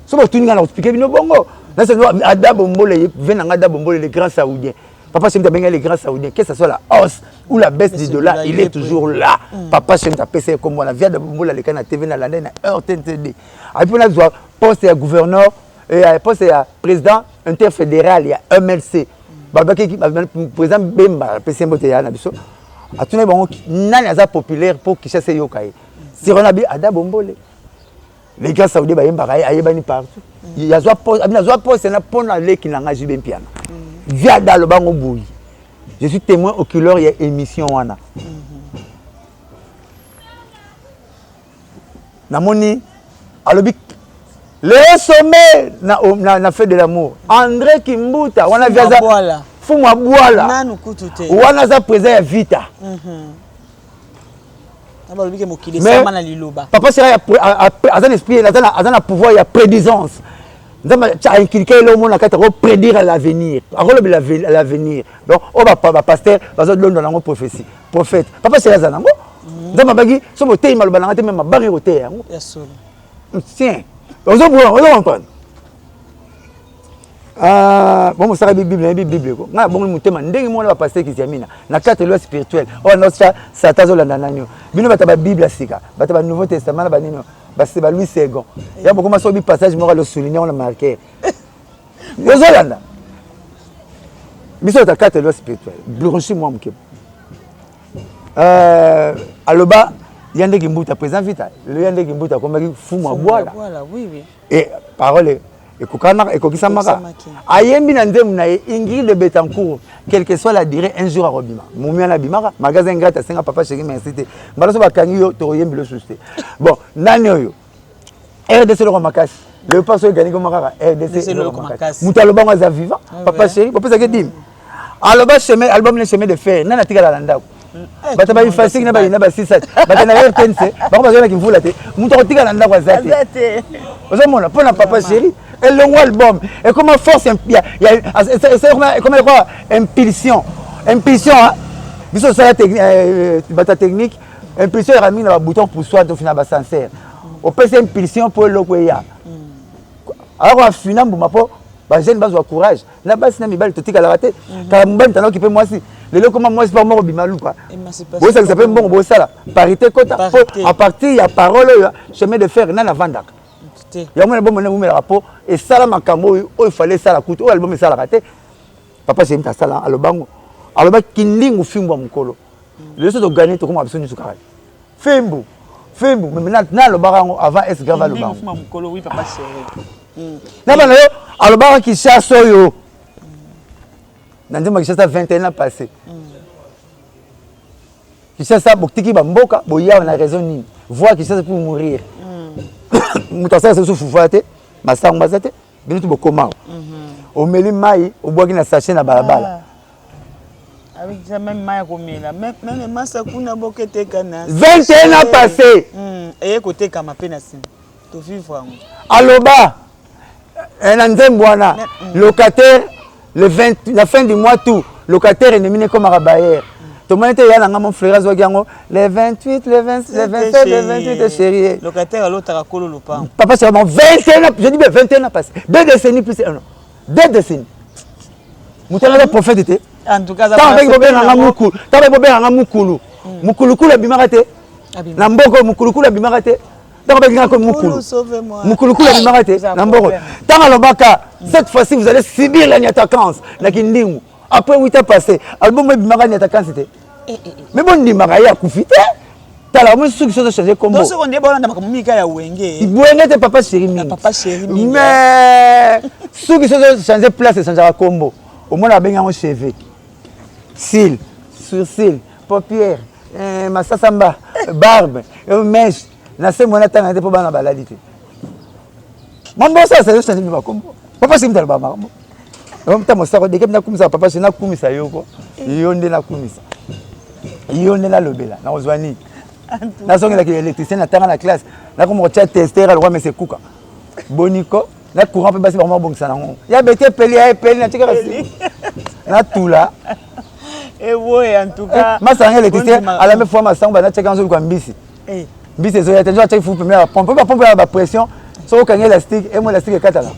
So ba tuninga na expliquer bino bongo. Là c'est Adabo Mbole, venanga Adabo Mbole les grands saoudiens. Papa Chem Tabenga les grands saoudiens, que ce soit la hausse ou la baisse du dollar, il est toujours là. Papa Chem Tapé comme moi la via de Mbola les canaux TV na l'année na RTNTD. Et puis on a besoin poste à gouverneur et poste à président interfédéral, il y a MLC. Baba qui président Bemba, PC Mboteya na biso. A tout bon nani aza populaire pour qui chasse yokai. Si on a bien Adabo Mbole. Les grands saoudiens ba yemba ayebani partout. Il y a soit poste na pona le qui n'anga jibe piano. Via dans bango bouille. Je suis témoin oculaire, il y a émission wana. namoni alobi le sommet na fête de l'amour André Kimbuta wana viaza fumu abwala nanu kutute wana za présent ya vita papa sera azan esprit azan pouvoir ya prédisance nzamba a inculqué l'homme na kata prédire l'avenir l'avenir donc o ba pasteur bazo londo nango prophétie prophète papa sera zanango nzamba bagi so boteyi maloba nanga te même mabari rote yango tiens ozo comprendre bon mo sara bible ko nga bongo mutema ndenge mona ba pasteur kiziamina na kata loi spirituelle o no sa satazo landa nanyo bino bata ba bible sika bata ba nouveau testament ba nino ba Louis II ya beaucoup maso bi passage mo le souligner on a marqué ozo landa biso ta kata loi spirituelle blanchi moi mke aloba yande kimbuta présent vita le yande kimbuta comme fumu abwala oui et parole et kokisamaka ayembi na ndemu na Ingrid de Betancourt quelle que soit la durée un jour à robima mumia na bimaka magasin ngata senga papa chéri merci te mbalaso bakangi yo to yembi le souci bon nani oyo RDC le makasi le paso gani ko makaka RDC le makasi mutalo bango za vivant papa chéri papa ça que dim aloba chemin album le chemin de fer nana tika la ndako bata ba ifasiki na ba ina ba sisat bata na RTNC bako bazona kimvula te muto ko tika la ndako azate ozomona pona papa chéri et le album et comment force il y a comment quoi impulsion biso ça bata technique impulsion ramine na bouton pour soit au final ba sincère au PC impulsion pour le koya alors afina mbuma po ba jeune bazo courage na basi na mibali totika la raté car mbani tano kipe moi si le comment moi c'est pas moi bimaluka bo ça s'appelle bon bo ça parité kota à partir ya parole chemin de fer na vandaka ya mwana bomona mumela rapport et sala makambo il fallait ça la coûte o album ça la raté papa c'est mta sala alobango aloba kindingu fimbo mukolo le so to gagner to comme absolument sukara fimbo mais na alobango avant est grave alobango fimbo mukolo oui papa chéri na bana yo alobango ki chasso yo nandima ki chasso 21 ans passé ki chasso bokiki ba mboka boya na raison ni voir ki chasso pour mourir mutasa se fufate masango bazate binutu bokoma omeli mai obwaki na sachet na balabala avec ça même mai komela même masa kuna bokete kana 21 ans passé et côté kama pe na sim to vivre ngo aloba na nzembwana locataire le 20 la fin du mois tout locataire ennemi comme rabayer tout le monde était là mon frère Zogiango les 28 les 27 les 28 chérie locataire l'autre à colo lopa papa c'est vraiment 21 ans je dis bien 21 ans passé 2 décennies plus 1 an 2 décennies mutana le prophète était en tout cas ça ta ba bobe na mukulu ta ba bobe na mukulu mukulu kula bimarate na mboko mukulu kula bimarate ta ba ngaka mukulu kula bimarate na mboko ta lobaka cette fois-ci vous allez subir la attaquance na kindingu après 8 ans passés album est bimaka ni attaquant c'était mais bon ni makaya kufite tala moi ce qui chose changer combo donc ce qu'on dit bon na makamika ya wenge wenge te papa chéri mais ce qui chose changer place changer combo au moins la benga mon cheveux cils sourcils paupières masasamba barbe mèche na se mona tanga te po bana balalite mon boss ça changer ma combo papa c'est mtal ba makambo Mta mosako deke na kumisa papa c'est na kumisa yoko yonde na kumisa yonde na lobela na ozwani na songi la électricien na tanga na classe na comme retia tester le roi mais c'est kuka boniko na courant pe basi vraiment bon ça nango ya bete peli ya peli na tika na tula et ouais en tout cas ma sanga électricien à la même fois ma sanga na tika nzo kwa mbisi mbisi zo ya tenjo tika fu première pompe la pression so quand élastique et moi élastique katala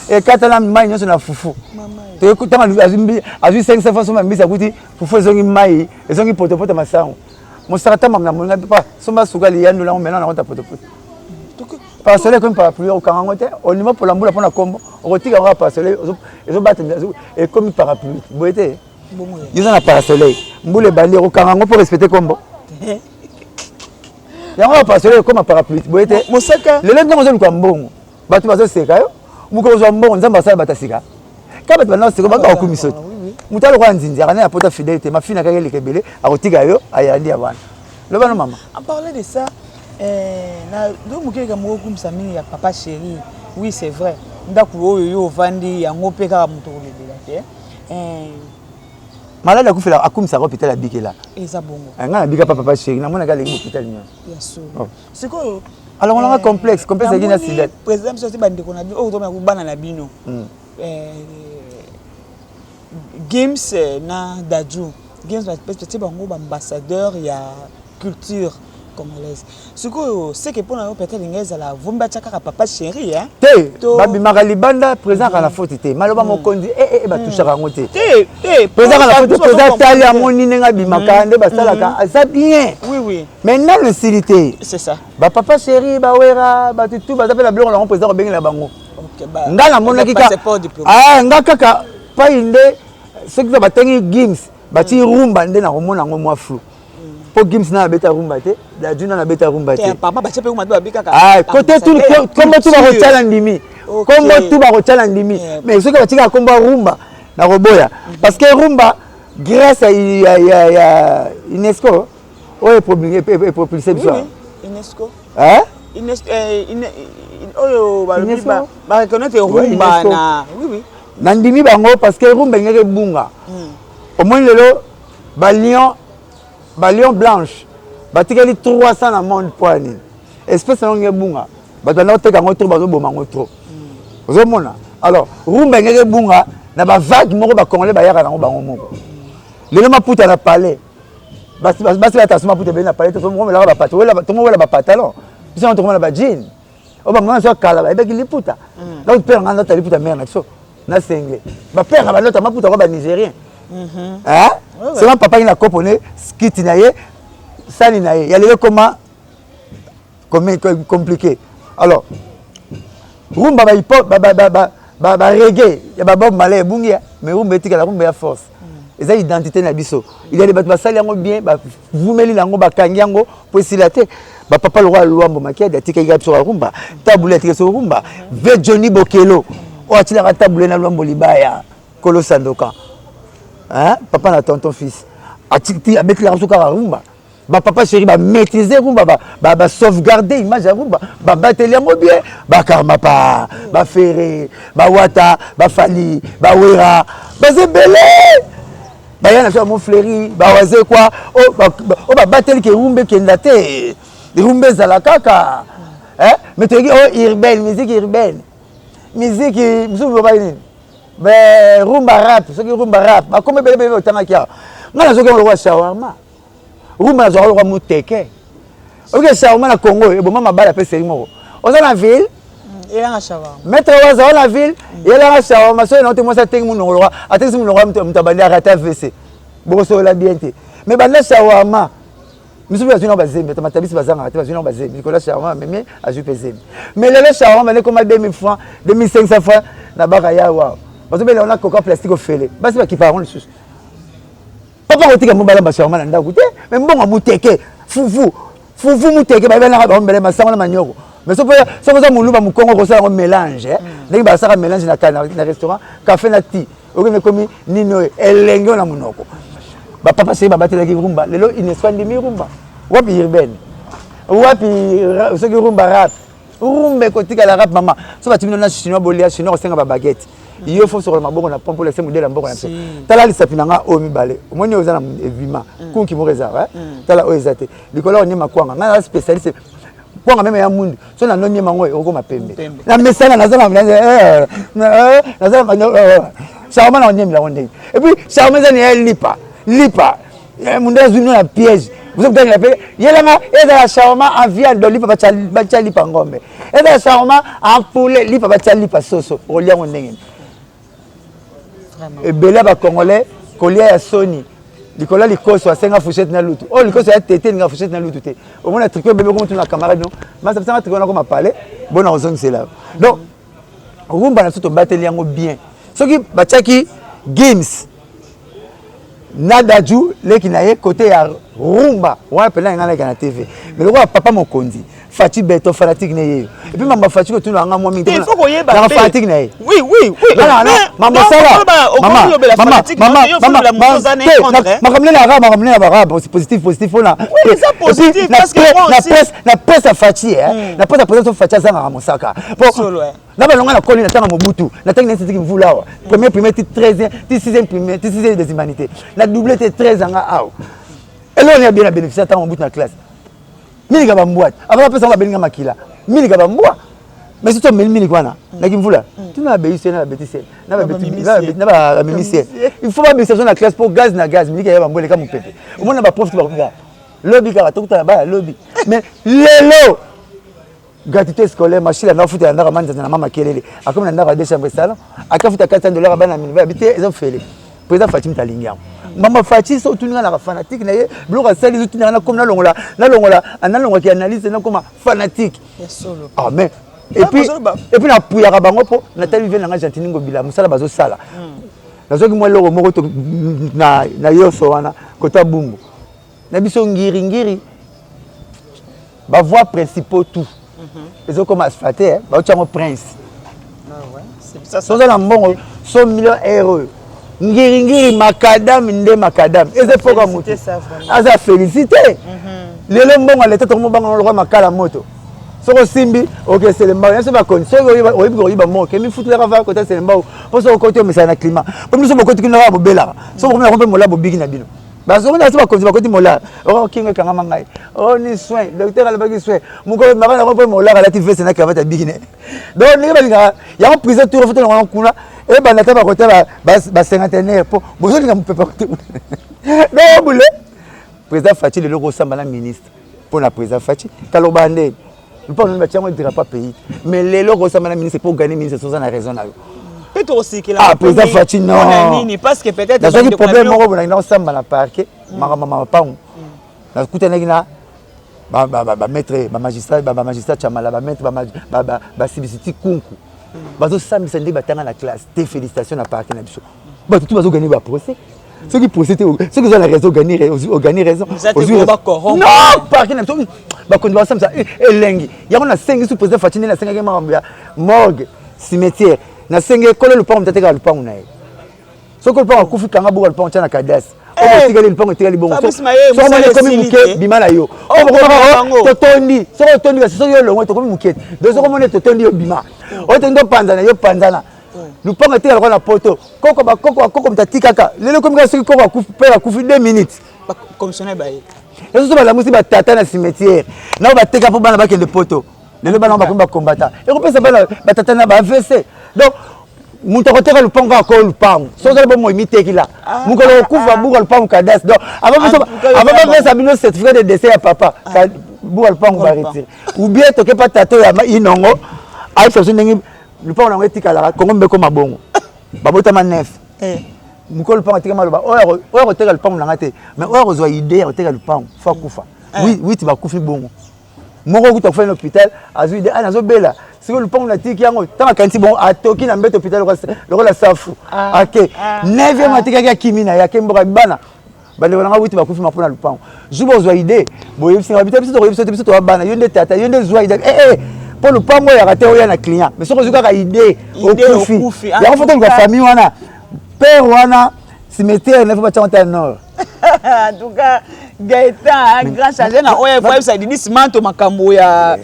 et katala mai nyoso na fufu te écoutama azumbi azu 5 fois so mbisi akuti fufu ezongi mai ezongi potopoto masango mosarata mamna monga pas so masuka liando la maintenant na konta potopoto par soleil comme parapluie au karangote au niveau pour la mbula pona kombo otika ngwa par soleil ezo battre et comme parapluie boete ils ont la par soleil mbule bali au karango pour respecter kombo yango pas soleil comme parapluie boete mosaka le lendemain on zo mbongo batu bazo seka yo muko zo mbongo nzamba sala batasika kaba bana seka ba ko kumisoto mutalo kwa nzinzi akana ya pota fidélité mafina kaka lekebele akotika yo ayandi abana lobano mama en parler de ça donc mokeka moko kumisa mingi ya papa chéri. Oui, c'est vrai. Ndaku oyo vandi yango pe kaka moto kolobela te. Malade akufela akumisa ko hôpital abikela. Eza bongo. Nga bika papa chéri na mona kala hôpital nyo. Bien sûr. C'est quoi? Alors on a un complexe qui na sida. Président monsieur bandi ko na bi o to me bana na bino. Games na Dadju. Games peut-être bango ambassadeur ya culture congolaise. Ce que c'est que pour nous peut-être l'ingénieur la vumba tchaka papa chéri hein. Babi Magalibanda présent à la faute té. Maloba mokondi ba touchaka ngote. Présent à la faute présent tali a moni nenga bimaka nde basalaka ça bien. Oui. Maintenant le silité. C'est ça. Ba papa chéri ba wera ba tout ba appelle la blanc la président bengi la bango. OK ba. Ngala mona kika. Ngaka pa inde ce qui va tenir games bati rumba nde na komona ngo mwa flou. Pour Gims na beta rumba te, la Juna na beta rumba te. Papa ba chepe rumba ba bika ka. Côté tout comme tout ba rotala ndimi. Comme tout ba rotala ndimi. Mais ce que ba tika komba rumba na roboya parce que rumba grâce à UNESCO est propulsé biso. UNESCO. Hein? UNESCO oyo ba reconnaître rumba na. Oui. Na ndimi bango parce que rumba ngeke bunga. Au moins lelo ba Lion blanche, batikeli 300 na monde poani. Espèce longue bunga. Batana teka ngotro bazo boma ngotro. Ozomona. Alors, rumba ngeke bunga na ba vague moko ba congolais ba yaka nango bango moko. Lelo maputa na palais. Basi la tasuma puta be na palais to mo la ba pato. To mo la ba pantalon. Biso on to mo la ba jean. Oba mwana so kala ba ebeki liputa. Donc père nganda ta liputa mère na so. Na senge. Ba père ba lota maputa ko ba nigérien. Hein? C'est là papa il a composé skit naie sani naie. Il y a les comment compliqué. Alors rumba ba hip hop ba reggae, il y a Bob Marley bungia mais rumba etika la rumba ya force. Et ça identité na biso. Il y a des bateaux sali yango bien ba vumeli lango ba kangiango pour silater. Ba papa le roi Luambo makia datika il y a sur rumba. Tabule tika sur rumba. Ve Johnny Bokelo. O atila ka tabule na Luambo libaya. Kolo Sandoka. Hein? Papa na tonton fils. Atiki avec la souka rumba. Ba papa chéri ba maîtriser rumba ba sauvegarder image rumba. Ba battre yango bien. Ba karma pa, ba ferré, ba wata, ba fali, ba wera. Ba zebele. Ba yana sur mon fleuri, ba waze quoi. Ba battre ke rumbe ke ndate. Rumbe za la kaka. Hein? Mais tu dis urbaine, musique urbaine. Musique musubu ba nini? Ben rumba rap, ce qui rumba rap, ba comme bébé au tamakia. Ngala zo ke le roi shawarma. Rumba zo le roi muteke. OK shawarma na Congo, e bon mama bala pe seri moko. Oza na ville, il a shawarma. Maître waza na ville, il a shawarma, so na te mo sa tengi mu no roi, atesi mu no roi mutabandi arata VC. Bo so la bien te. Mais banda shawarma. Nous sommes dans bazembe, tamatabisi bazanga, tamatabisi bazembe. Nicolas shawarma même a jupe zembe. Mais le shawarma ne comme 2000 francs, 2500 francs na bakaya wa. Parce que on a coca plastique au fêlé. Basi ba ki paront le sus. Papa otika mo bala ba shawarma na ndaku te, mais mbongo muteke, fufu muteke ba bana ba mbele masango na manyoko. Mais so ça muluba mukongo ko ça un mélange, ndenge ba ça mélange na restaurant, café na ti. Okene komi nino elenge na munoko. Ba papa c'est ba batela ki rumba, lelo ineswandi mi rumba. Wapi urbaine. Wapi ce qui rumba rap. Rumba kotika la rap mama. So ba timino na chinois bolia chinois senga ba baguette. Il faut sur le maboko na pompo laisser modèle mboko na. Tala li sapinanga o mibale. Omoni oza na evima. Kunki mo réserve, tala o ezate. Likola oni makwanga. Na spécialiste. Kwanga même ya mundu. So na noni mango oko mapembe. Na mesana na zala na zala Shawarma na onyemi la wonde. Et puis shawarma za ni lipa. Munda zuni na piège. Vous avez la paix. Yelanga eza shawarma en viande de lipa bacha lipa ngombe. Eza shawarma en poulet lipa bacha lipa soso. Olia ngondenge. Et bela ba congolais kolia ya soni. Likola likoso asenga fourchette na lutu. Oh likoso ya tete nga fourchette na lutu te. Au moins la tricot bébé comme tu na camarade non. Mais ça tricot na comme parler. Bon en zone c'est là. Donc rumba na soto bateli yango bien. Ce qui bachaki games Nadaju leki na ye côté ya rumba. On appelle ngana na TV. Mais le roi papa mokonzi. Fachi Beto fanatique né. Et puis maman Fachi que tu n'as pas moi mingi. Il faut qu'on y ait pas. Fanatique né. Oui. Non, maman ça va. Maman. Positif là. Oui, ça positif parce que moi aussi. La presse à Fachi la presse à présenter Fachi ça na Mosaka. Bon. Na ba longa na koli na tanga Mobutu. Na tanga nesi qui vula. Premier titre 13e, 6e des humanités. La doublé 13 ans à. Et là on est bien bénéficié tant Mobutu na classe. Mili ka bamboite avant pesa nga belinga makila mili ka bamboa mais surtout mili kwana na kimvula tu na béissé na bétissé na ba mimisier il faut pas baisser la classe pour gaz mili ka ya bamboile ka mupepe au moins na ba prof tu ba kuka lobby ka tokuta ba lobby mais lelo gratuité scolaire machine na futa na manza na mama kelele akomi na ndaka de chambre salon akafuta $400 bana mini ba bité ils ont fait président Fatim Talingiam Maman Fachi so tu na fanatique na ye bloka sali zo tu na comme na longola qui analyse na comme fanatique ah mais et puis na puya ka bango po na tali vient na gentini ngobila musala bazo sala nazo ki mo loko moko to na yoso wana kota bumbu na biso ngiri ba voix principaux tout ils ont comme asphalté ba tchamo prince ah ouais c'est ça so na mbongo 100 millions euros ngiri makadam nde makadam eze foka mutu aza félicité lelo mbongo leta to mbongo lo makala moto soko simbi OK c'est le mbao yaso ba kon so oyiba mo ke mi futu la va côté c'est le mbao po so côté o mesana climat po mi so bo côté kino ba bela so ko mi ko mola bo bigi na bino ba so na so ba côté mola o kinga kanga mangai o ni soin docteur ala ba ki soin mu ko makana ko mola la ti vese na cravate bigi ne donc ni ba linga ya ko prison tour foto na kuna et ben la table côté ba cinquantenaire pour besoin de me préparer non boule président Fachi le logo samba ministre pour la président Fachi kalobande nous pas nous mettre on dira pas pays mais les logos samba ministre pour gagner ministre sans la raison là peut-être aussi qu'il a président Fachi non parce que peut-être dans un problème moi on a dans samba na parquet maman pas na kutana gina ba maître ba magistrat chamala ba maître ba sibisiti kunku bazo samisa ndé batanga na classe te félicitations na parquet na biso ba tout bazo gagner ba procès ceux qui procès ceux qui ont la raison gagner raison non parquet na biso ba kondi ba samisa elengi yango na 5 sous président Fachi na 5 ke morgue cimetière na 5 kolo le pont mtateka le pont na ye soko le pont kufi kanga buka le pont na kadas o tigeli le pont tigeli bongo so mo le komi muke bimana yo to tondi so tondi ba so yo longo to komi muke do so mo le to tondi yo bima o to ndo panzana yo panzana lupango tigeli ko na poto koko mtatikaka lelo komi ka siki koko kufi pe kufi 2 minutes commissionnaire ba ye eso so ba la musi ba tata na cimetière na ba teka po bana ba kende poto lelo bana ba komba combattant e ko pesa bana ba tata na ba AVC donc mutu akoteka lupango ako lupango sozala bomo imiteki la mukolo okufa buka lupango kadas donc avant bapesa bino certificat de décès ya papa buka lupango baretire ou bien toke pa tato ya inongo ayebisa biso ndenge lupango nango etikalaka kongo mbeko mabongo babotama 9 mukolo lupango atika maloba oyo akoteka lupango nanga te mais oyo akozwa idée ya koteka lupango fo akufa witi bakufi bongo moko kuta kufanya hôpital azwi idée nazobela siko lupango na tiki yango tanga kanti bon atoki na mbeto hôpital lokola safu ake 9e matika ya kimina ya kemboka bana bale wana wuti bakufi mapona lupango jubo zwa idée boye bisinga biso to bana yonde tata yonde zwa idée po lupango ya kate oya na client mais soko zuka ka idée okufi ya foto kwa famille wana père wana cimetière ne faut pas chanter nord en tout cas Gaëtan grand chargé na oya voye ça dit simanto makambo ya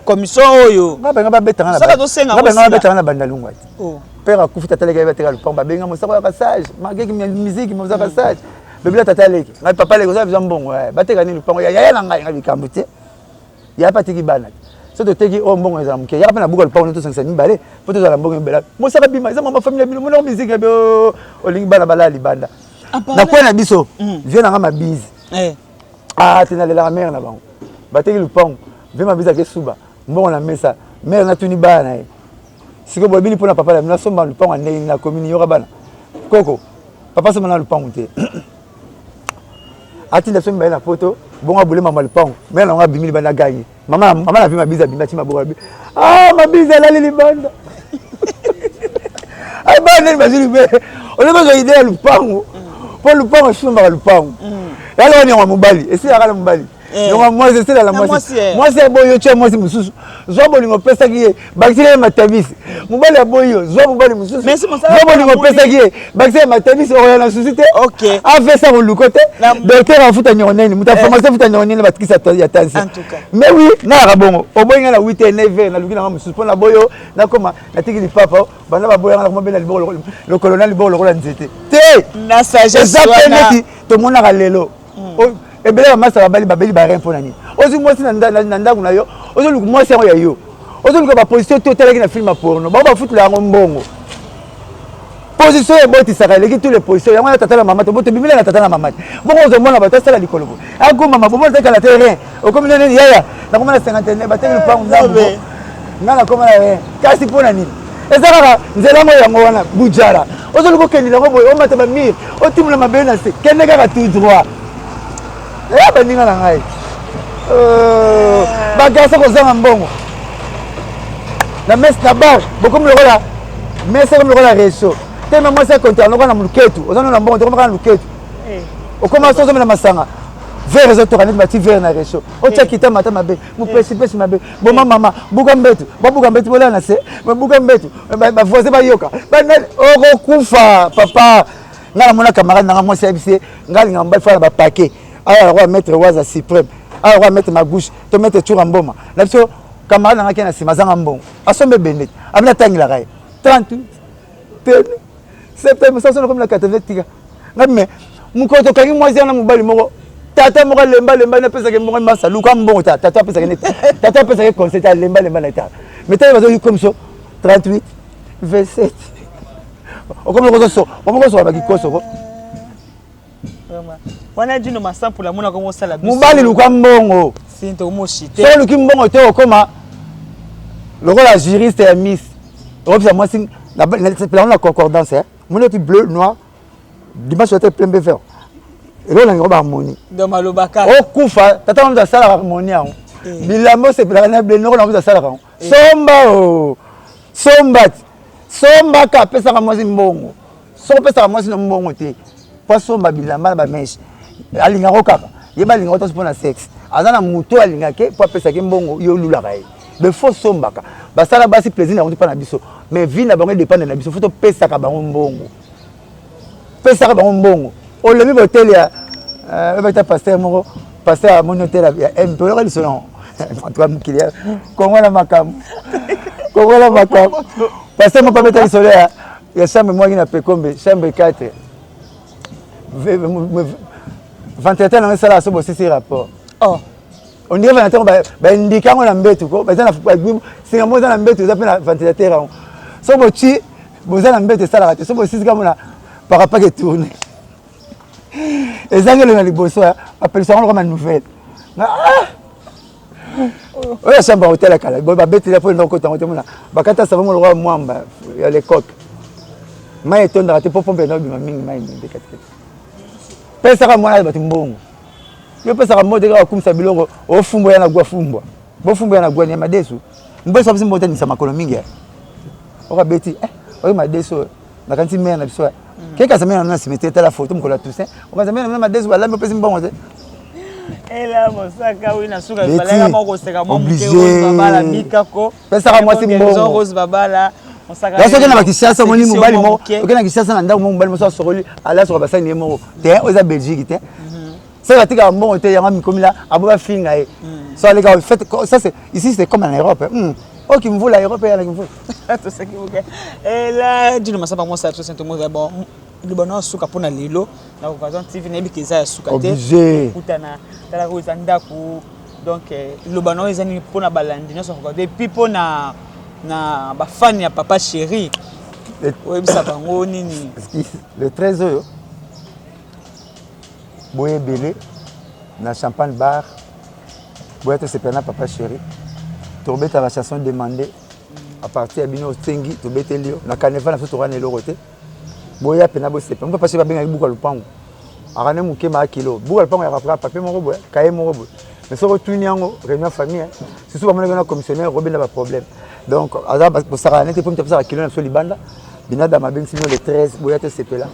commission oyo ngabenga babetanga na saka to senga ngabenga babetanga na bandalungwa père akufi tata leka beteka lupango babenga mosako ya passage mageki musique mosako passage bebila tata leki ngai papa leki oza mbongo bateka ni lupango ya na ngai ngai bikambo te ya patiki bana so to teki o mbongo za mke ya pa na buka lupango to 5 mibale poto za mbongo mbela mosaka bima za mama famille bino mona musique be olingi bana bala libanda na kwa na biso vient na mabize tena lela mère na bango bateki lupango vient mabize ke suba mbongo na mesa mère na tuni bana siko bobini pona papa na somba lupango ndenge na commune yoka bana koko papa soma na lupango te atinda so mbaye na poto bonga bule mama lupango mère na nga bimili bana gagné mama na vi mabize bimba ti maboka bi mabize la libanda ay bana bazili be ole bazo idée lupango po lupango shumba lupango yalo ni wa mobali esi akala mobali donc moi c'est la moi c'est boyo tu moi c'est mususu zo bolingo pesa ki bakile matabisi mobali ya boyo zo mobali mususu zo bolingo pesa ki bakile matabisi oya na société OK ave ça le côté docteur afuta nyonene muta pharmacien afuta nyonene batikisa ya tansi mais oui na rabongo oboyinga na 8 et 9 na lukina mususu pona boyo na koma na tikili papa bana ba boyo na koma bena le colonel libolo ko la nzete te na sagesse wana to mona ka lelo ebele ba masa babali babeli ba rien pona ni ozi mwasi na ndako na yo ozo luku mwasi yango ya yo ozo luku ba position to telaki na film porno ba ba futula yango mbongo position e boti saka leki tous les positions yango na tata na mama to bote bimela na tata na mama bongo ozo mona ba tata la likolo bo ako mama bo mona kala terrain o comme nene yaya na koma na 59 ba tele pa ngambo ngana koma na rien kasi pona ni ezaka nzela mo yango wana bujara ozo luku kendila ngo boy o mata ba mir o timula mabena se kende ka tout droit ya baninga na ngai bagasa kozanga mbongo na messe na bar bokomi lokola messe komi lokola reso tema mwasi akonta lokola na muluketu ozana na mbongo tokomaka na luketu okoma so ozomela masanga verre ezotoka neti bati verre na reso otia kita mata mabe mopesipesi mabe boma mama buka mbetu babuka mbetu bolela na se babuka mbetu bavoise bayoka okokufa papa nga na mona camarade nanga mwasi ayebisi nga alinga mobali fana bapake alors on va mettre waza suprême alors on va mettre ma gauche to mettre tour mboma na biso camarade nanga kena sima zanga mbongo asombe benet amina tangila kai 30 septembre ça sonne comme la 80 tika ngame mukoto kangi mwasi na mobali moko tata moko lemba na pesa ke mbongo masa luka mbongo tata pesa ke net tata pesa ke concert lemba na ta mais tata bazo comme ça 38 27 o comme le so o moko so ba kikoso ko wana dino masample amona ko mosala biso mobali luka mbongo sinto moshite so luki mbongo te okoma lokola juriste ya miss opsa moi sing na concordance hein mon était bleu noir dimanche était plein de vert et là on a harmonie do malobaka o kufa tata on a sala harmonie en bilamo c'est la bleu noir on a sala somba ka pesa ka moi mbongo so pesa ka moi mbongo te pasomba bilamba ba mesh alinga ko kaka yeba linga to spona sexe azana muto alinga ke po pesa ke mbongo yo lula kai de faux sombaka basala basi plaisir na pas na biso mais vie na bango dépend na biso faut pesa ka bango mbongo o le mi hotel ya ta pasteur moko pasteur à mon hôtel ya MP le salon en tout cas mkilia kongo la makam pasteur mo pas mettre le soleil ya chambre moi qui na pekombe chambre 4 ventilateur na sala so bosisi rapport on dirait ventilateur ba indika ngo na mbetu ko ba na singa moza na mbetu za pe na ventilateur so bochi boza na mbetu sala te so bosisi kama na par rapport que tourner ezange le na liboso appelle ça comme une nouvelle oya chambre hôtel kala ba beti la po ndoko tango te mona bakata savon le roi mwamba ya les coques mai tonda te popombe na bima mingi mai de katikati pesa ka mwana batu mbongo yo pesa ka mode ka kumsa bilongo ofumbo yana gwa fumbwa bo fumbo yana gwa ni madesu mboso abisi mbota ni sama kolo mingi oka beti oyi madesu na kanti mena na biso keka samena na simete la photo mkola Toussaint oka samena na madesu wala mpe pesa mbongo te ela mosaka wina suka balanga moko seka mo mke babala mikako pesa ka mwasi mbongo rose babala Parce que na Kishasa moni mobali mo okena Kishasa na ndako mobali mo so sokoli ala so basani ye mo te oza Belgique te ça va tika mbongo te yanga mikomila aboba finga e so les gars fait ça c'est ici c'est comme en Europe OK me voula Europe ya la me voula to seki ok et là dino masaba mo sa to sento mo bon le bono suka pona lelo na occasion TV na bikeza ya suka te obligé kutana tala ko zandaku donc le bono ezani pona balandi no so ko depuis pona na ba fan ya papa chéri oyebisa bango nini le 13 oyo boye belé na champagne bar boye te sepena papa chéri tobeta la chanson demandée à partir ya bino tengi tobete lio na carnaval na so tokana eloko te boye pena bo sepena papa chéri benga buka lupango akane muke ma kilo buka lupango ya rapra papier moko boye kaye moko boye mais so retuni yango réunion famille c'est souvent mon commissionnaire robin ba problème donc azaba pour ça n'était pas me taper kilo na so libanda binada mabeng sino le 13 boya te sepela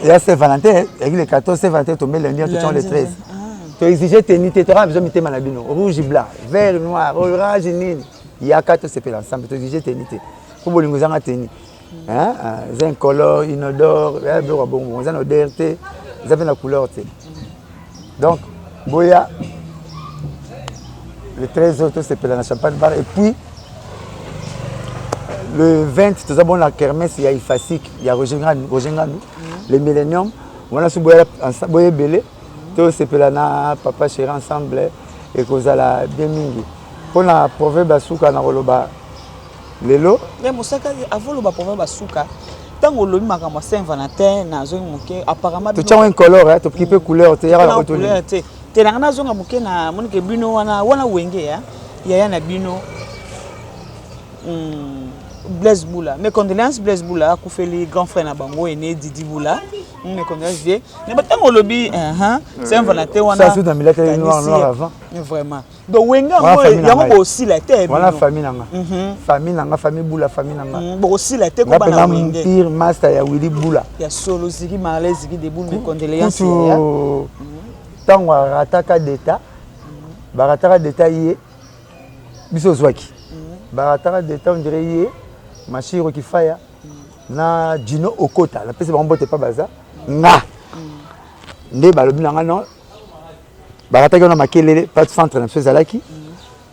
et là c'est Valentin et le 14 c'est Valentin tombé lundi on le 13 Tu exiges tenité, tu as besoin de mettre manabino. Rouge et blanc, vert, noir, orange, nini. Il y a 4 c'est ensemble. Tu exiges tenité. Pour que vous ayez tenité. C'est un color, une odeur, bon, c'est une odeur, vous avez la couleur. Donc, Boya, le 13 autres c'est la champagne bar. Et puis, le 20, tout d'abord la kermesse, il y a Ifasik, il y a Roger Ngandou, le Millennium. On a Boya Belé, tout c'est na papa chéri ensemble et cause la bien mingi. Pour la proverbe basuka na roloba lelo. Mais mosaka avant le proverbe basuka, tant que le makamo Saint-Valentin na zone moké apparemment. Tu as un color, tu peux couleur, tu as la couleur. Tu as na zone moké na monike bino wana wenge ya, ya na bino. Blaise Boula, mes condoléances Blaise Boula, Koufeli grand frère na bango aîné Didi Boula, mes condoléances vie. Mais tant au lobby, Saint-Valentin on a. Ça sous dans militaire noir avant. Vraiment. Donc wenga il y a aussi la terre. Voilà famille nanga. Famille nanga, famille Boula, famille nanga. Bon aussi la terre comme na wenga. Pire master ya Willy Boula. Ya solo ziki malais ziki de boule mes condoléances. Tant rataka d'état. Barataka d'état yé. Biso zwaki. Barataka d'état on dirait yé. Machiro qui faya na Dino Okota la pese bambote pas baza nga nde balobi nanga non barataki na makelele pas centre na sezalaki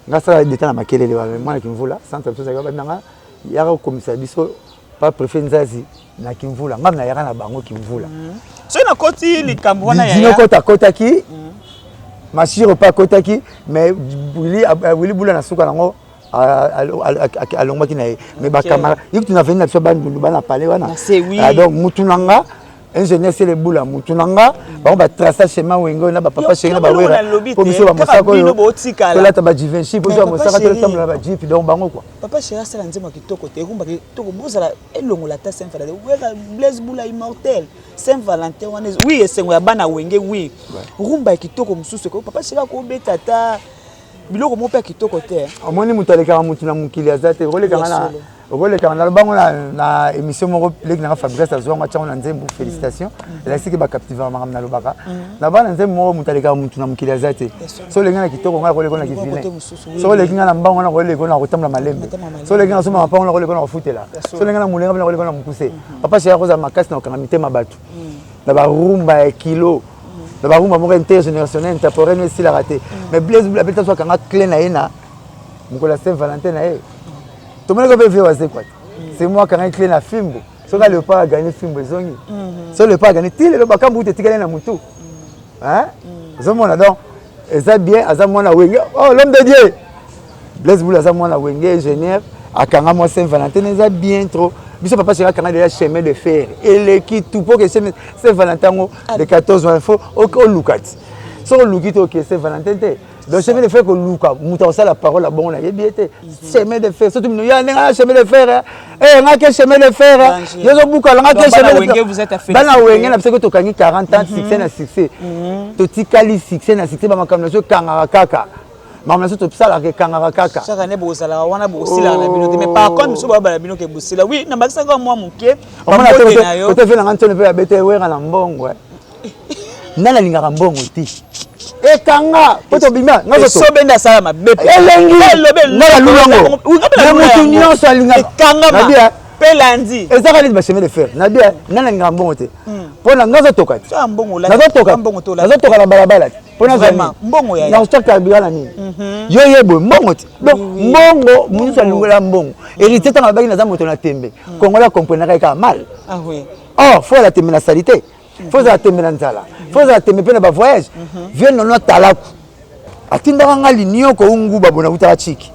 nga sala d'état na makelele wala mwana kimvula centre na sezalaki nanga yaka komisa biso pas préfet nzazi na kimvula ngam na yaka na bango kimvula so na koti likambo wana ya Dino Kota ki Machiro pas kotaki mais Willy Boula na suka nango alongaki na ye mais bakamara yiki tunaveni na biso bana pale wana donc mutunanga ingénieur c'est le boula mutunanga bango batraça chemin wengo na bapapa chéri na bawera po biso bamosaka oyo tolata bajivenshi po biso bamosaka totambola bajipi donc bango quoi papa chéri asala nzembo kitoko te ekumba kitoko bozala elongola ta Saint-Valentin wera Blaise Boula immortel Saint-Valentin wana oui esengo ya bana wenge oui rumba kitoko mususu ko papa chéri akobeta ta biloko mo pe kitoko te amoni mutaleka mutu na mukili azate roleka na bango na émission moko leki na Fabrice azonga tchango na nzembo félicitations la siki ba captiver makam na lobaka na bana nzembo moko mutaleka mutu na mukili azate so lenga na kitoko ngala roleka na kivile so lenga na mbango na roleka na kotamla malembe so lenga na soma mapango na roleka na kofutela so lenga na mulenga na roleka na mukuse papa chéri koza makasi na okanga mitema batu na ba rumba ya kilo le baroum moko intergénérationnel intemporel mais s'il a raté mais Blaise Boula peut-être soit quand clé na ena mukola Saint-Valentin na e to mona ko be wa c'est quoi c'est moi quand clé na fimbo so ka le pas gagner fimbo zongi so le pas gagner tile le bakambu te tikale na mutu hein zomona donc eza bien aza mwana wenge oh l'homme de Dieu Blaise Boula aza mwana wenge ingénieur akanga mo Saint-Valentin eza bien trop biso papa chéri akanga déjà chemin de fer et l'équipe tout pour que Saint-Valentin de 14 ans faut au lukati so lukito ok Saint-Valentin te donc chemin de fer ko luka muta ça la parole la bon na yebiete chemin de fer surtout ya nga chemin de fer nga ke chemin de fer yezo buka nga ke chemin de fer vous êtes affecté bana wenge na pseko to kangi 40 ans succès na succès to tikali succès na succès ba makamna so kanga kaka maman surtout ça la kangara kaka chaque année bosala wana bosila na bino mais par contre so ba bino ke bosila oui na bakisa ko moi muke on a te te fait na ngantone pe abete wera na mbongo nana lingaka mbongo ti e kanga poto bima ngazo so benda sala mabepe elengi na lulongo na mutu nyonso alinga kanga na bien pelandi ezaka nini ba chemin de fer na bien nana lingaka mbongo te pona ngazo toka ti so mbongo la nazo toka na balabala pona vraiment mbongo ya na stock kabila na nini yo yebo mbongo ti donc mbongo mutu alingola mbongo hérité tanga baki na za moto na tembe kongola comprendre ka mal ah oui oh faut la tembe na salité faut la tembe na nzala faut la tembe pe na ba voyage viens nono talaku atindaka nga linio ko ungu babona utaka chiki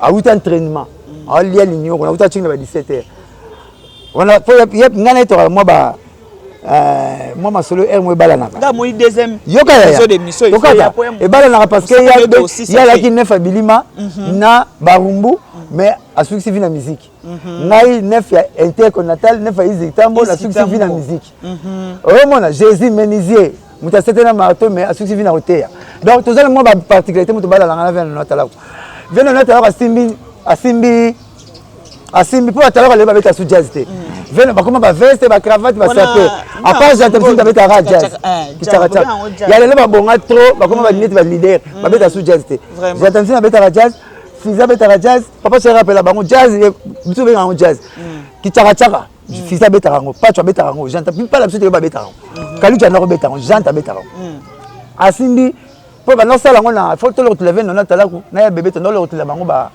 a uta entraînement a lia linio ko na uta chiki na ba 17h wana faut yep ngana to moi ba moi ma solo R moi balanaka nga moi deuxième épisode d'émission et balanaka parce que il y a la qui neuf abilima na barumbu mais à celui qui vit la musique ngai neuf ya intercontinental neuf ya Izitambo la celui qui vit la musique oh mon Jésus Ménisier muta c'était na marathon mais à celui qui vit na hôtel donc tous les moi ba particularité muta balanaka na vient notre là vient notre là asimbi asimbi po atala ko babeta sous jazz te vena bakoma ba veste ba cravate ba sape à part ça tamsi babeta ra jazz kichaka ya lelo babonga trop bakoma ba linete ba leader babeta sous jazz te ya tamsi babeta ra jazz Fiza beta ra jazz papa se rappelle bango jazz biso benga ngo jazz kichaka Fiza beta rango pacho beta rango janta pas la biso te ba beta rango kalu jana ko beta rango janta beta rango asimbi po ba no sala ngo na faut to le relever non atala ko na ya bébé to no le relever bango ba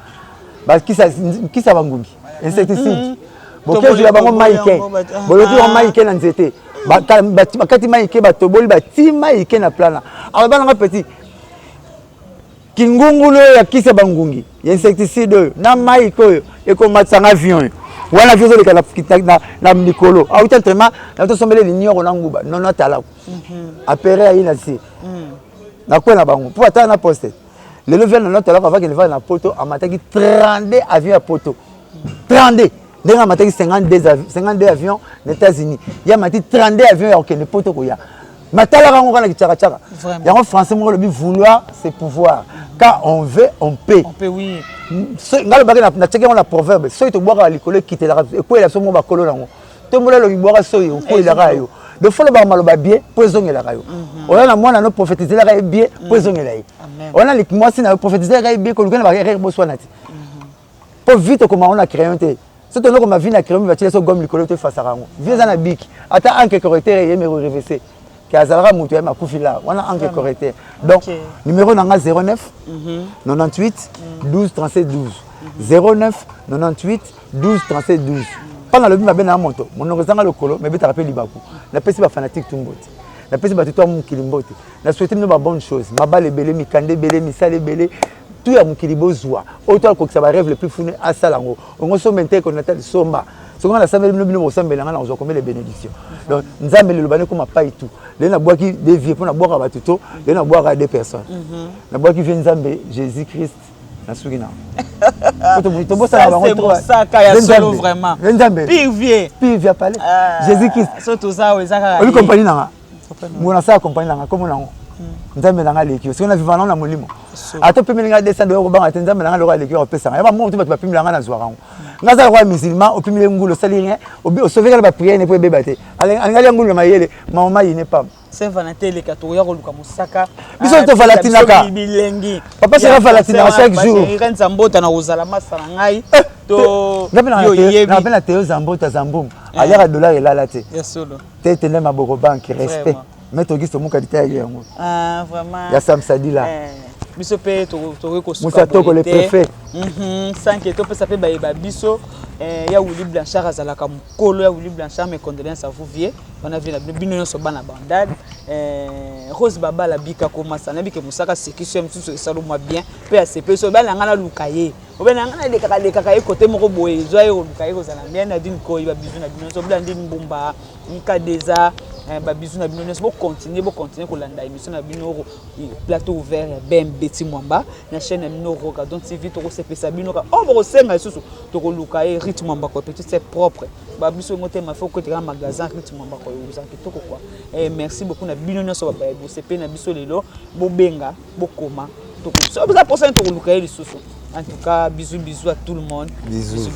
kisa bangumbi insecticide bokezu ya bango maike boloki o maike na nzete bakati maike batoboli bati maike na plana alors bana petit kingungulo ya kisa bangungi ya insecticide oyo na maike oyo ekomatanga avion wana avion zo leka na mikolo autant vraiment na to sombele linyoro na nguba non atala apere ayi na si na kwa na bango po ata na poste le level na notre avant qu'il va na poto amataki 32 avions à poto 32 ndenge amataki 52 avions aux États-Unis ya mati 32 avions ya okende poto ko ya matala rango kana kichaka chaka ya en français mo le vouloir c'est pouvoir quand on veut on peut oui ngalo baka na cheke na proverbe so to boka likolo kitela ko ela so mo bakolo nango to mo lo boka so yo ko ela rayo de fois le ba maloba bien poison ela rayo on a mwana no prophétiser la bien poison ela yi on a les moi si na prophétiser la bien ko lukana ba rire bo swanati pour vite comment on a créé un té c'est on comme vie na créé va tirer so gomme likolo te face à rango viens na bik ata anke correcteur et me reverser qui azalaka mutu ya makufila wana anke correcteur donc numéro nanga 09 98 12 37 12 09 98 12 37 12 pendant le bima bena moto mon ozanga lokolo mais beta rappel libaku na pesi ba fanatique tumbote na pesi ba tuto mukilimbote na souhaiter no ba bonne chose mabale belé mikande belé misale belé tout ya mukilibo zwa auto ko ça ba rêve le plus fou à salango on so mente ko na tali somba ce qu'on a savé le bino sambela nga na zo combien les bénédictions donc nzambe le bane ko mapa et tout le na bois qui des vieux pour na boire ba tuto le na boire à des personnes na bois qui vient nzambe Jésus Christ na sugina to bo ça ba trop ça kaya solo vraiment pire vieux parler Jésus Christ surtout ça ouais ça on compagnie na mona ça compagnie na comme na nzambe na nga leki parce qu'on a vivant na molimo ato pemeli nga descendre ko banga nzambe na nga lo leki ko pesa ya ba mo to ba pemeli nga na zwara nga za kwa musulman o pemeli ngulo sali rien o sauver ba prière ne peut bebate alingali ngulo mayele mama yine pas c'est vanité le katoya ko luka musaka biso to valatinaka papa sera valatina chaque jour quand zambota na uzala masala ngai to na pena teo zambota zambum aliara dollar elala te yesolo te tene maboko banque respect mais tu as mon qualité yango vraiment ya Samsadi là biso pe to ko Moussa Toko le préfet 5 to pe ça pe ba biso ya Willy Blanchard azalaka mukolo ya Willy Blanchard mes condoléances à vous vieux on a vu la bino so bana bandade Rose Baba la bika ko masana bike musaka sekisho msusu salo mwa bien pe a sepe so bana ngana lukaye obena ngana le kaka côté moko boye zo ayo lukaye ko zala bien na din ko ba biso na bino so blandi mbumba nikadeza ba biso na bino bo continuer ko landa émission na bino plateau ouvert ya Ben Betty Mwamba na chaîne ya bino Rogadon TV to ko sepesa bino ka o bo senga susu to ko lukaye rythme Mwamba ko petit c'est propre ba biso ngote ma faut ko te magasin rythme Mwamba ko uza kitoko quoi merci beaucoup na bino nyonso ba bo sepe na biso lelo bo benga bo koma to ko so ba pour ça to ko lukaye lisusu en tout cas bisous à tout le monde bisous